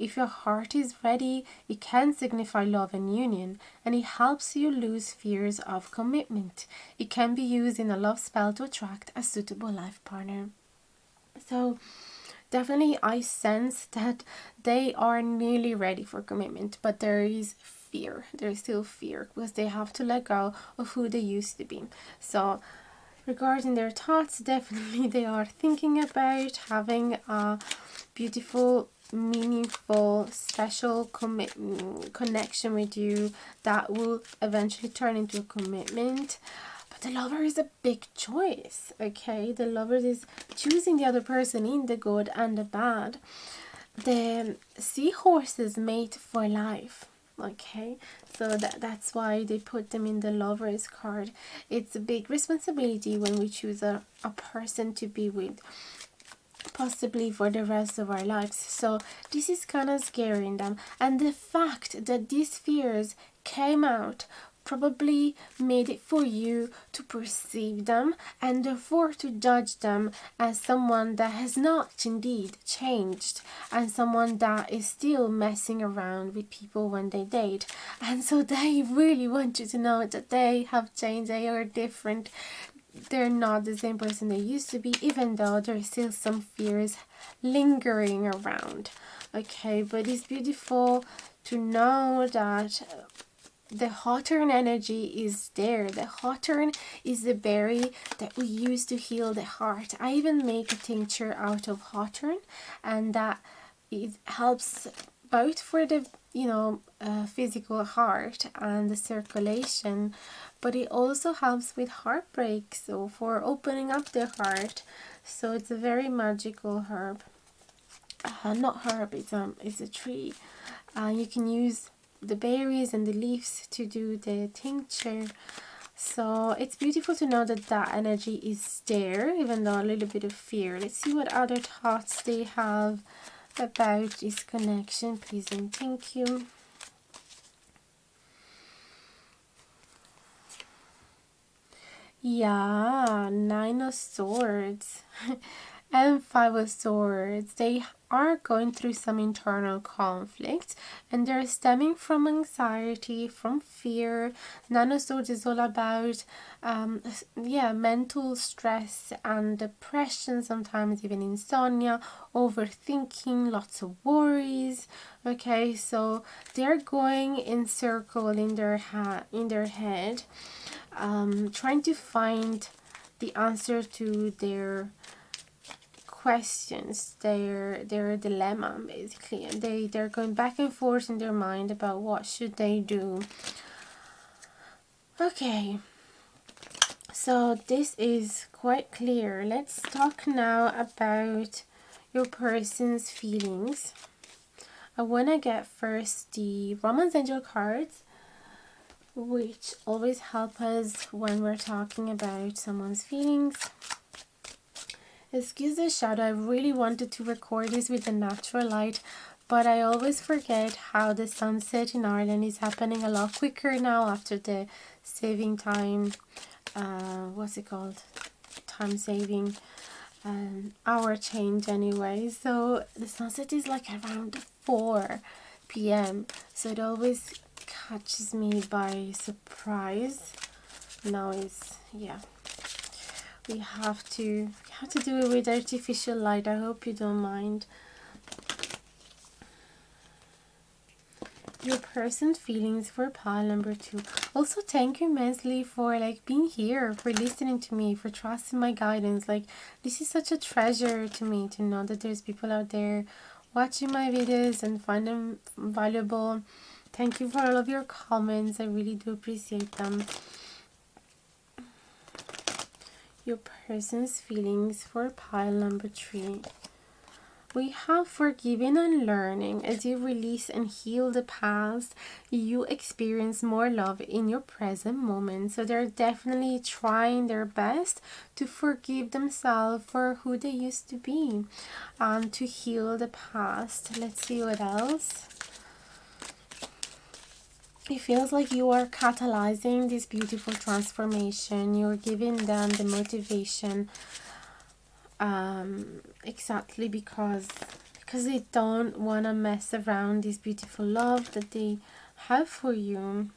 If your heart is ready, it can signify love and union, and it helps you lose fears of commitment. It can be used in a love spell to attract a suitable life partner. So definitely I sense that they are nearly ready for commitment, but there is fear. There's still fear because they have to let go of who they used to be. So regarding their thoughts, definitely they are thinking about having a beautiful, meaningful, special connection with you that will eventually turn into a commitment. But the lover is a big choice, okay? The lover is choosing the other person in the good and the bad. The seahorses mate for life, okay? So that's why they put them in the lover's card. It's a big responsibility when we choose a person to be with, possibly for the rest of our lives. So this is kind of scaring them, and the fact that these fears came out probably made it for you to perceive them and therefore to judge them as someone that has not indeed changed, and someone that is still messing around with people when they date. And so they really want you to know that they have changed, they are different. They're not the same person they used to be, even though there's still some fears lingering around. Okay, but it's beautiful to know that the hawthorn energy is there. The hawthorn is the berry that we use to heal the heart. I even make a tincture out of hawthorn, and that it helps both for the physical heart and the circulation, but it also helps with heartbreak, so for opening up the heart. So it's a very magical herb. Not herb, it's a tree. You can use the berries and the leaves to do the tincture. So it's beautiful to know that that energy is there, even though a little bit of fear. Let's see what other thoughts they have about this connection, please and thank you. Yeah, Nine of Swords and Five of Swords. They are going through some internal conflicts, and they're stemming from anxiety, from fear. Nine of Swords is all about mental stress and depression, sometimes even insomnia, overthinking, lots of worries. Okay, so they're going in circle in their head, trying to find the answer to their questions, their dilemma, basically, and they're going back and forth in their mind about what should they do. Okay, so this is quite clear. Let's talk now about your person's feelings. I want to get first the Romance Angel cards, which always help us when we're talking about someone's feelings. Excuse the shadow, I really wanted to record this with the natural light, but I always forget how the sunset in Ireland is happening a lot quicker now after the saving time, what's it called? Time saving, hour change anyway. So the sunset is like around 4 p.m. So it always catches me by surprise. Now it's, yeah, we have to do it with artificial light. I hope you don't mind. Your person's feelings for pile number 2. Also, thank you immensely for being here, for listening to me, for trusting my guidance. This is such a treasure to me to know that there's people out there watching my videos and find them valuable. Thank you for all of your comments. I really do appreciate them. Your person's feelings for pile number 3. We have forgiving and learning. As you release and heal the past, you experience more love in your present moment. So they're definitely trying their best to forgive themselves for who they used to be and to heal the past. Let's see what else. It feels like you are catalyzing this beautiful transformation. You're giving them the motivation, exactly because because they don't want to mess around this beautiful love that they have for you.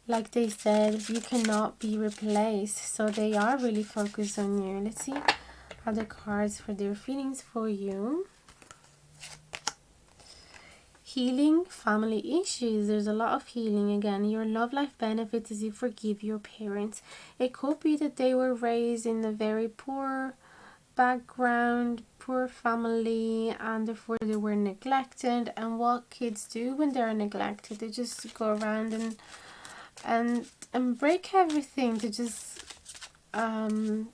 Like they said, you cannot be replaced, so they are really focused on you. Let's see other cards for their feelings for you. Healing family issues. There's a lot of healing again. Your love life benefits as you forgive your parents. It could be that they were raised in a very poor background, poor family, and therefore they were neglected. And what kids do when they're neglected, they just go around and break everything to just to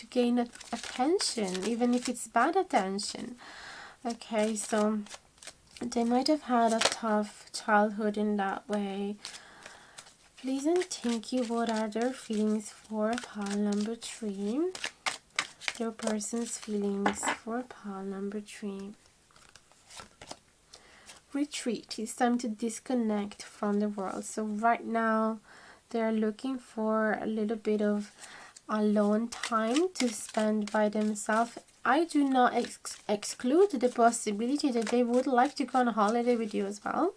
gain attention, even if it's bad attention. Okay, so they might have had a tough childhood in that way. Please and thank you. What are their feelings for pile number 3? Their person's feelings for pile number 3. Retreat. It's time to disconnect from the world. So right now they're looking for a little bit of alone time to spend by themselves. I do not exclude the possibility that they would like to go on a holiday with you as well.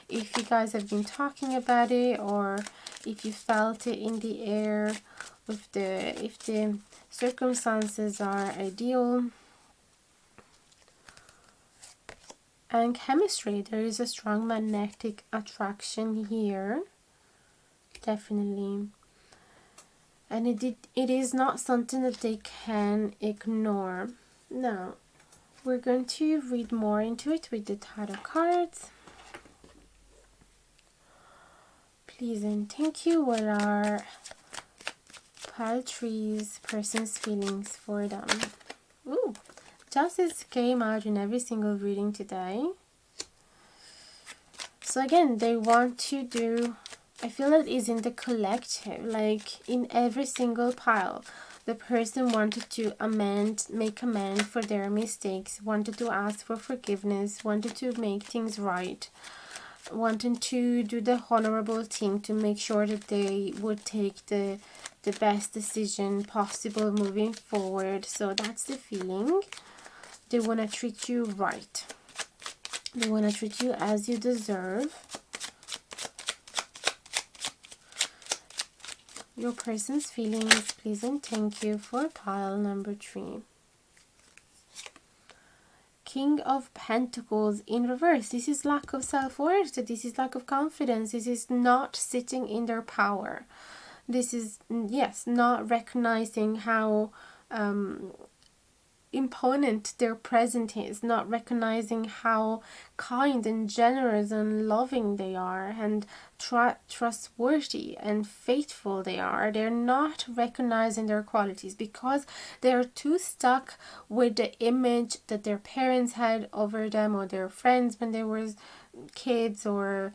If you guys have been talking about it, or if you felt it in the air, if the circumstances are ideal. And chemistry, there is a strong magnetic attraction here, definitely. And it is not something that they can ignore. Now, we're going to read more into it with the tarot cards. Please and thank you. What are pile 3's person's feelings for them? Ooh, justice came out in every single reading today. So again, they want to do, I feel that is in the collective, like in every single pile. The person wanted to make amends for their mistakes, wanted to ask for forgiveness, wanted to make things right, wanted to do the honorable thing to make sure that they would take the best decision possible moving forward. So that's the feeling. They want to treat you right. They want to treat you as you deserve. Your person's feelings, please and thank you for pile number 3. King of Pentacles in reverse. This is lack of self-worth. This is lack of confidence. This is not sitting in their power. This is, yes, not recognizing how imponent their present is, not recognizing how kind and generous and loving they are, and trustworthy and faithful they are. They're not recognizing their qualities because they're too stuck with the image that their parents had over them, or their friends when they were kids, or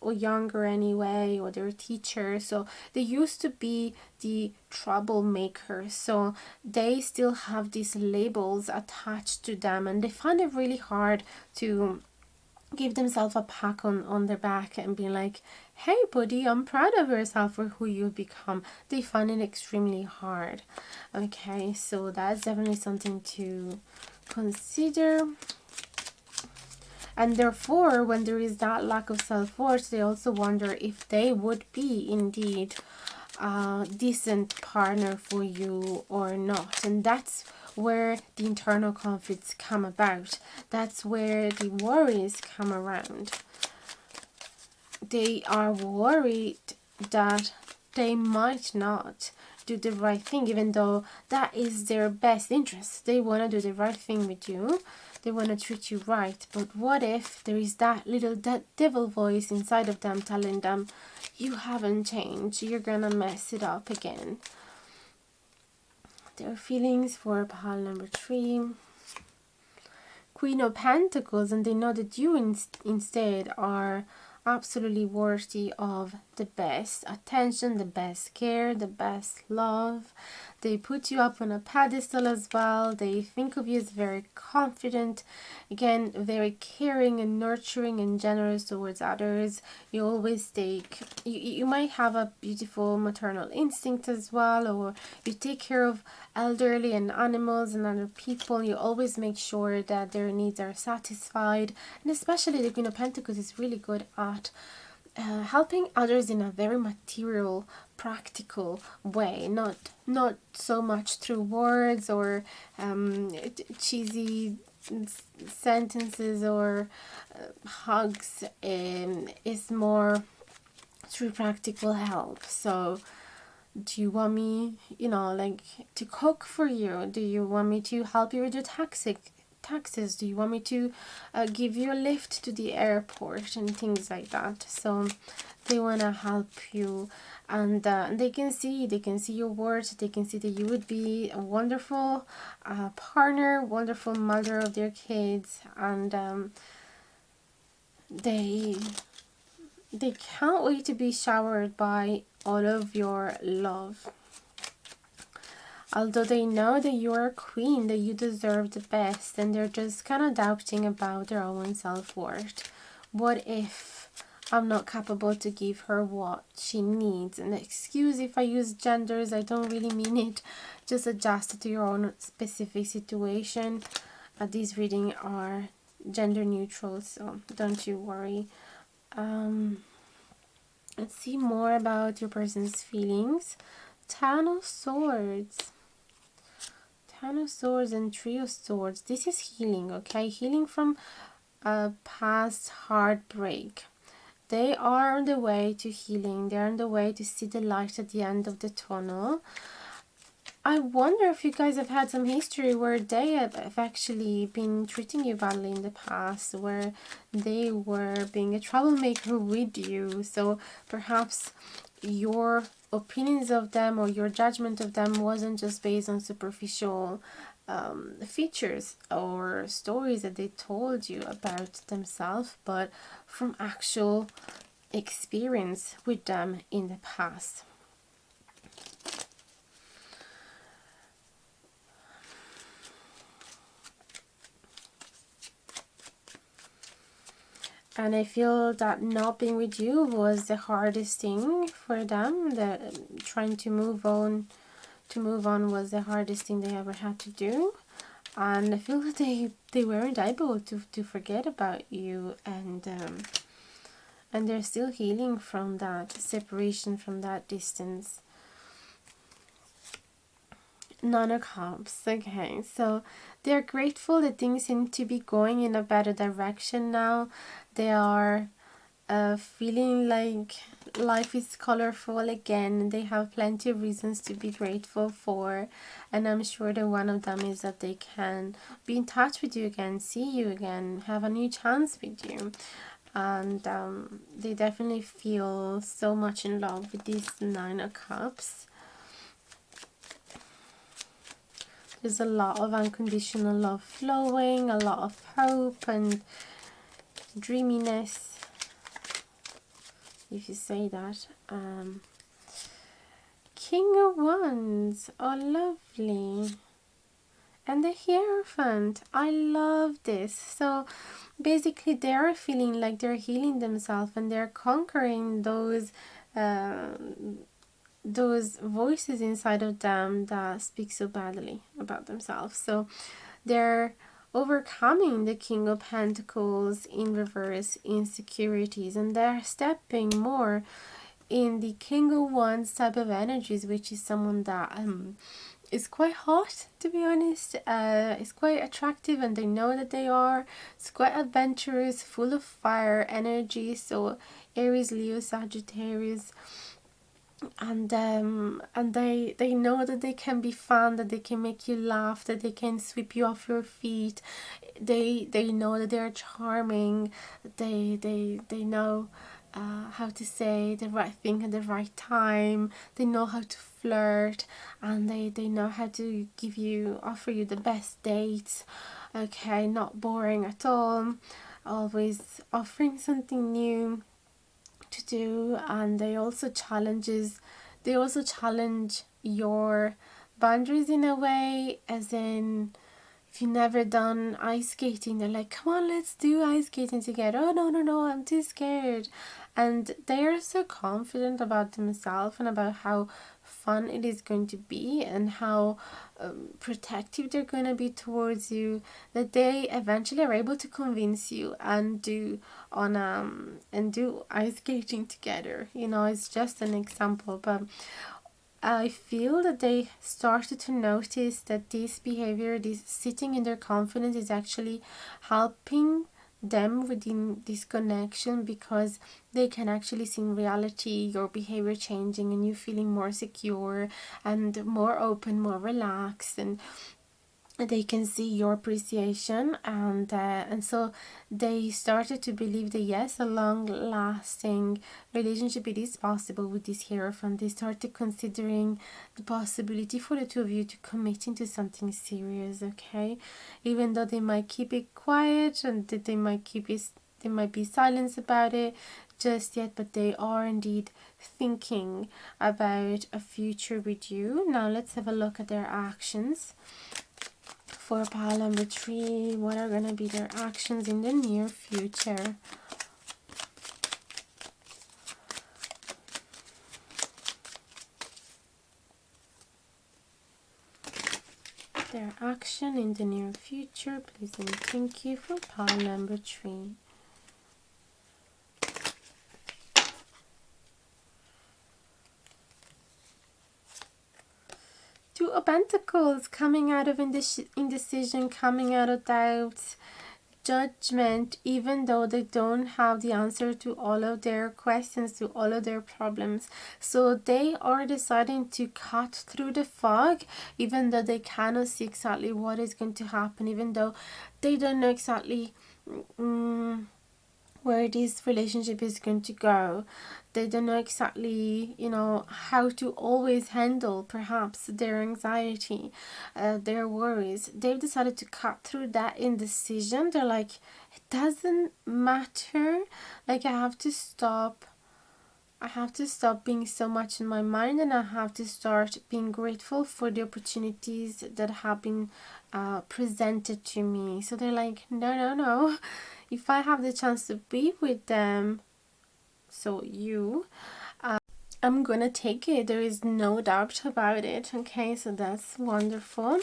younger anyway, or their teacher. So they used to be the troublemaker, so they still have these labels attached to them, and they find it really hard to give themselves a pat on their back and be like, hey buddy, I'm proud of yourself for who you've become. They find it extremely hard. Okay, so that's definitely something to consider. And therefore, when there is that lack of self-worth, they also wonder if they would be indeed a decent partner for you or not. And that's where the internal conflicts come about. That's where the worries come around. They are worried that they might not do the right thing, even though that is their best interest. They want to do the right thing with you. They want to treat you right. But what if there is that little devil voice inside of them telling them, you haven't changed, you're gonna mess it up again. Their feelings for pile number 3. Queen of Pentacles, and they know that you instead are absolutely worthy of the best attention, the best care, the best love. They put you up on a pedestal as well. They think of you as very confident, again, very caring and nurturing and generous towards others. You always you might have a beautiful maternal instinct as well, or you take care of elderly and animals and other people. You always make sure that their needs are satisfied, and especially the Queen of Pentacles is really good at helping others in a very material, practical way, not so much through words or cheesy sentences or hugs. It's more through practical help. So do you want me, like, to cook for you? Do you want me to help you with your taxes? Do you want me to give you a lift to the airport and things like that? So they want to help you, and they can see your worth. They can see that you would be a wonderful partner, wonderful mother of their kids, and they can't wait to be showered by all of your love. Although they know that you're a queen, that you deserve the best, and they're just kind of doubting about their own self-worth. What if I'm not capable to give her what she needs? And excuse if I use genders, I don't really mean it. Just adjust it to your own specific situation. These readings are gender neutral, so don't you worry. Let's see more about your person's feelings. Ten of Swords. Ten of Swords and Three of Swords. This is healing, okay? Healing from a past heartbreak. They are on the way to healing. They're on the way to see the light at the end of the tunnel. I wonder if you guys have had some history where they have actually been treating you badly in the past, where they were being a troublemaker with you. So perhaps your opinions of them or your judgment of them wasn't just based on superficial features or stories that they told you about themselves, but from actual experience with them in the past. And I feel that not being with you was the hardest thing for them. That trying to move on was the hardest thing they ever had to do. And I feel that they weren't able to forget about you, and they're still healing from that separation, from that distance. Nine of Cups. Okay, so they're grateful that things seem to be going in a better direction now. They are feeling like life is colorful again. They have plenty of reasons to be grateful for, and I'm sure that one of them is that they can be in touch with you again, see you again, have a new chance with you. And they definitely feel so much in love with this Nine of Cups. There's a lot of unconditional love flowing, a lot of hope and dreaminess, if you say that. King of Wands, oh lovely. And the Hierophant, I love this. So basically they're feeling like they're healing themselves, and they're conquering those voices inside of them that speak so badly about themselves. So they're overcoming the King of Pentacles in reverse insecurities, and they're stepping more in the King of Wands type of energies, which is someone that is quite hot, to be honest. It's quite attractive, and they know that they are. It's quite adventurous, full of fire energy. So Aries, Leo, Sagittarius. And they know that they can be fun, that they can make you laugh, that they can sweep you off your feet. They know that they're charming. They know how to say the right thing at the right time. They know how to flirt, and they know how to offer you the best dates. Okay, not boring at all, always offering something new to do. And they also challenge your boundaries in a way, as in, if you've never done ice skating, they're like, come on, let's do ice skating together. Oh, no, no, no, I'm too scared. And they are so confident about themselves and about how fun it is going to be, and how protective they're going to be towards you, that they eventually are able to convince you and do ice skating together. It's just an example, but I feel that they started to notice that this behavior, this sitting in their confidence, is actually helping them within this connection, because they can actually see in reality your behavior changing and you feeling more secure and more open, more relaxed, and they can see your appreciation, and so they started to believe that yes, a long lasting relationship, it is possible with this hierophant. They started considering the possibility for the two of you to commit into something serious, okay? Even though they might keep it quiet, and that they might be silence about it just yet, but they are indeed thinking about a future with you. Now let's have a look at their actions. For pile number 3, what are going to be their actions in the near future? Their action in the near future, please and thank you, for pile number 3. Two of Pentacles, coming out of indecision, coming out of doubt, judgment, even though they don't have the answer to all of their questions, to all of their problems. So they are deciding to cut through the fog, even though they cannot see exactly what is going to happen, even though they don't know exactly where this relationship is going to go. They don't know exactly, how to always handle perhaps their anxiety, their worries. They've decided to cut through that indecision. They're like, it doesn't matter. Like, I have to stop being so much in my mind, and I have to start being grateful for the opportunities that have been presented to me. So they're like, no. If I have the chance to be with them, so I'm gonna take it. There is no doubt about it. Okay, so that's wonderful.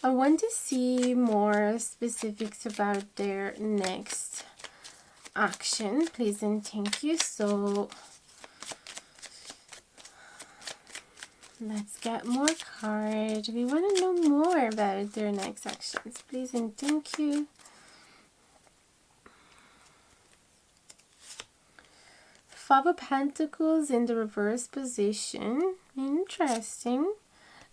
I want to see more specifics about their next action, please and thank you. So let's get more cards. We want to know more about their next actions, please and thank you. Five of Pentacles in the reverse position. Interesting.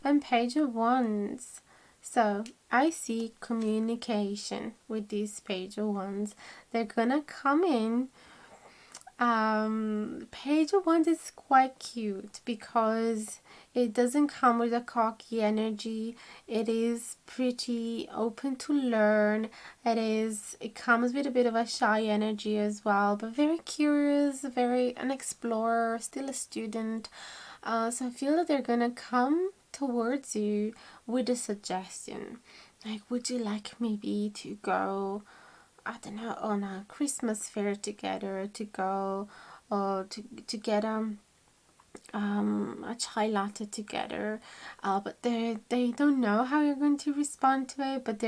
And Page of Wands. So I see communication with this Page of Wands. They're gonna come in. Page of Wands is quite cute because it doesn't come with a cocky energy. It is pretty open to learn. It comes with a bit of a shy energy as well, but very curious, very an explorer, still a student. So I feel that they're gonna come towards you with a suggestion. Like, would you like maybe to go, I don't know, on a Christmas fair together, to go or to get a chai latte together, but they don't know how you're going to respond to it, but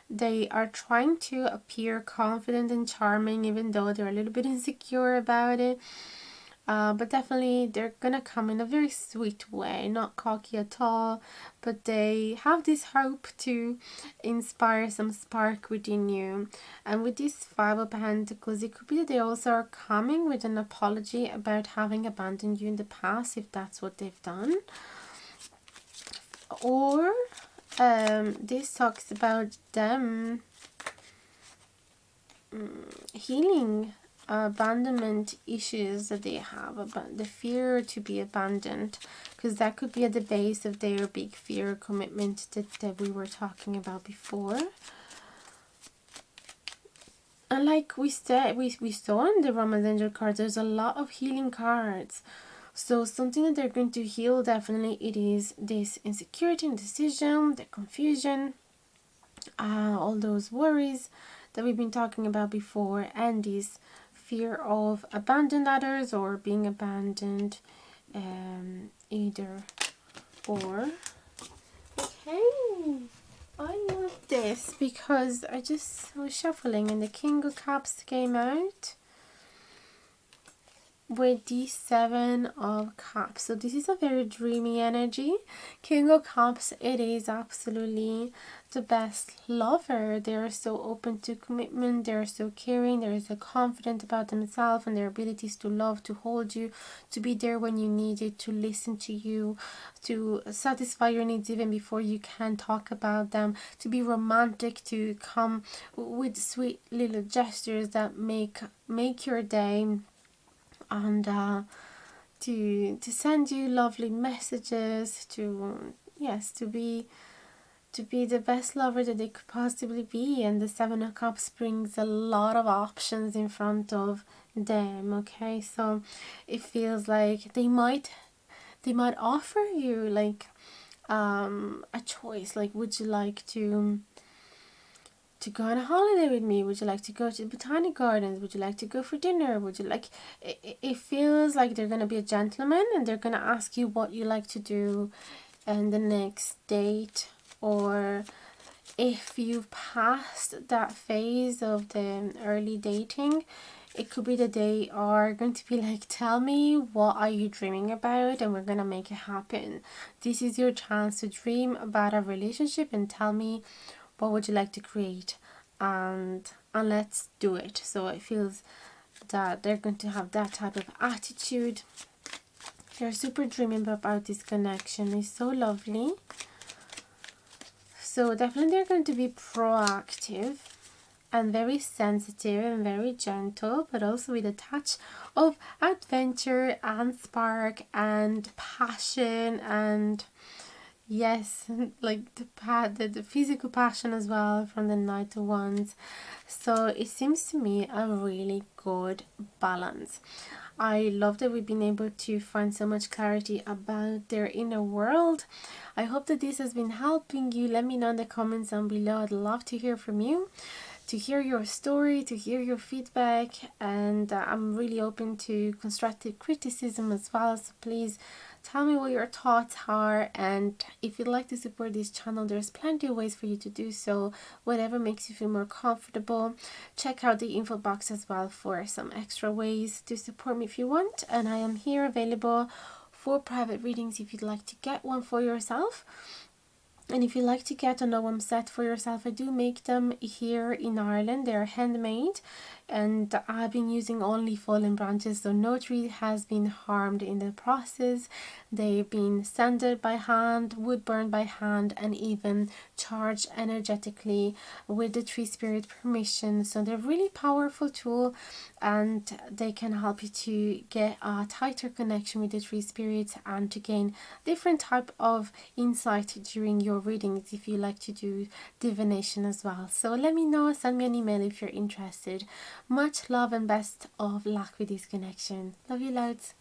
they are trying to appear confident and charming, even though they're a little bit insecure about it. But definitely they're gonna come in a very sweet way, not cocky at all, but they have this hope to inspire some spark within you. And with this Five of Pentacles, it could be that they also are coming with an apology about having abandoned you in the past, if that's what they've done. Or this talks about them healing abandonment issues that they have, about the fear to be abandoned, because that could be at the base of their big fear commitment that we were talking about before. And like we said, we saw in the Romance Angel cards, there's a lot of healing cards. So something that they're going to heal, definitely it is this insecurity, indecision, the confusion, all those worries that we've been talking about before, and this fear of abandoned others or being abandoned, either or. Okay, I love this because I just was shuffling and the King of Cups came out with the Seven of Cups. So this is a very dreamy energy. King of Cups, it is absolutely the best lover. They are so open to commitment, they are so caring, they are so confident about themselves and their abilities to love, to hold you, to be there when you need it, to listen to you, to satisfy your needs even before you can talk about them, to be romantic, to come with sweet little gestures that make your day, and to send you lovely messages, to yes, to be the best lover that they could possibly be. And the Seven of Cups brings a lot of options in front of them. Okay, so it feels like they might offer you like a choice, like, would you like to go on a holiday with me? Would you like to go to the Botanic Gardens? Would you like to go for dinner? Would you like... It feels like they're going to be a gentleman and they're going to ask you what you like to do and the next date, or if you've passed that phase of the early dating, it could be that they are going to be like, tell me, what are you dreaming about, and we're gonna make it happen. This is your chance to dream about a relationship and tell me what would you like to create, and let's do it. So it feels that they're going to have that type of attitude. They're super dreaming about this connection. It's so lovely. So definitely they're going to be proactive and very sensitive and very gentle, but also with a touch of adventure and spark and passion, and yes, like the physical passion as well from the Knight of Wands. So it seems to me a really good balance. I love that we've been able to find so much clarity about their inner world. I hope that this has been helping you. Let me know in the comments down below. I'd love to hear from you, to hear your story, to hear your feedback, and I'm really open to constructive criticism as well. So please tell me what your thoughts are, and if you'd like to support this channel, there's plenty of ways for you to do so, whatever makes you feel more comfortable. Check out the info box as well for some extra ways to support me if you want, and I am here available for private readings if you'd like to get one for yourself. And if you like to get a Noam set for yourself, I do make them here in Ireland. They are handmade, and I've been using only fallen branches, so no tree has been harmed in the process. They've been sanded by hand, wood burned by hand, and even charged energetically with the tree spirit permission. So they're a really powerful tool, and they can help you to get a tighter connection with the tree spirits and to gain different type of insight during your readings if you like to do divination as well. So let me know, send me an email if you're interested. Much love and best of luck with this connection. Love you loads.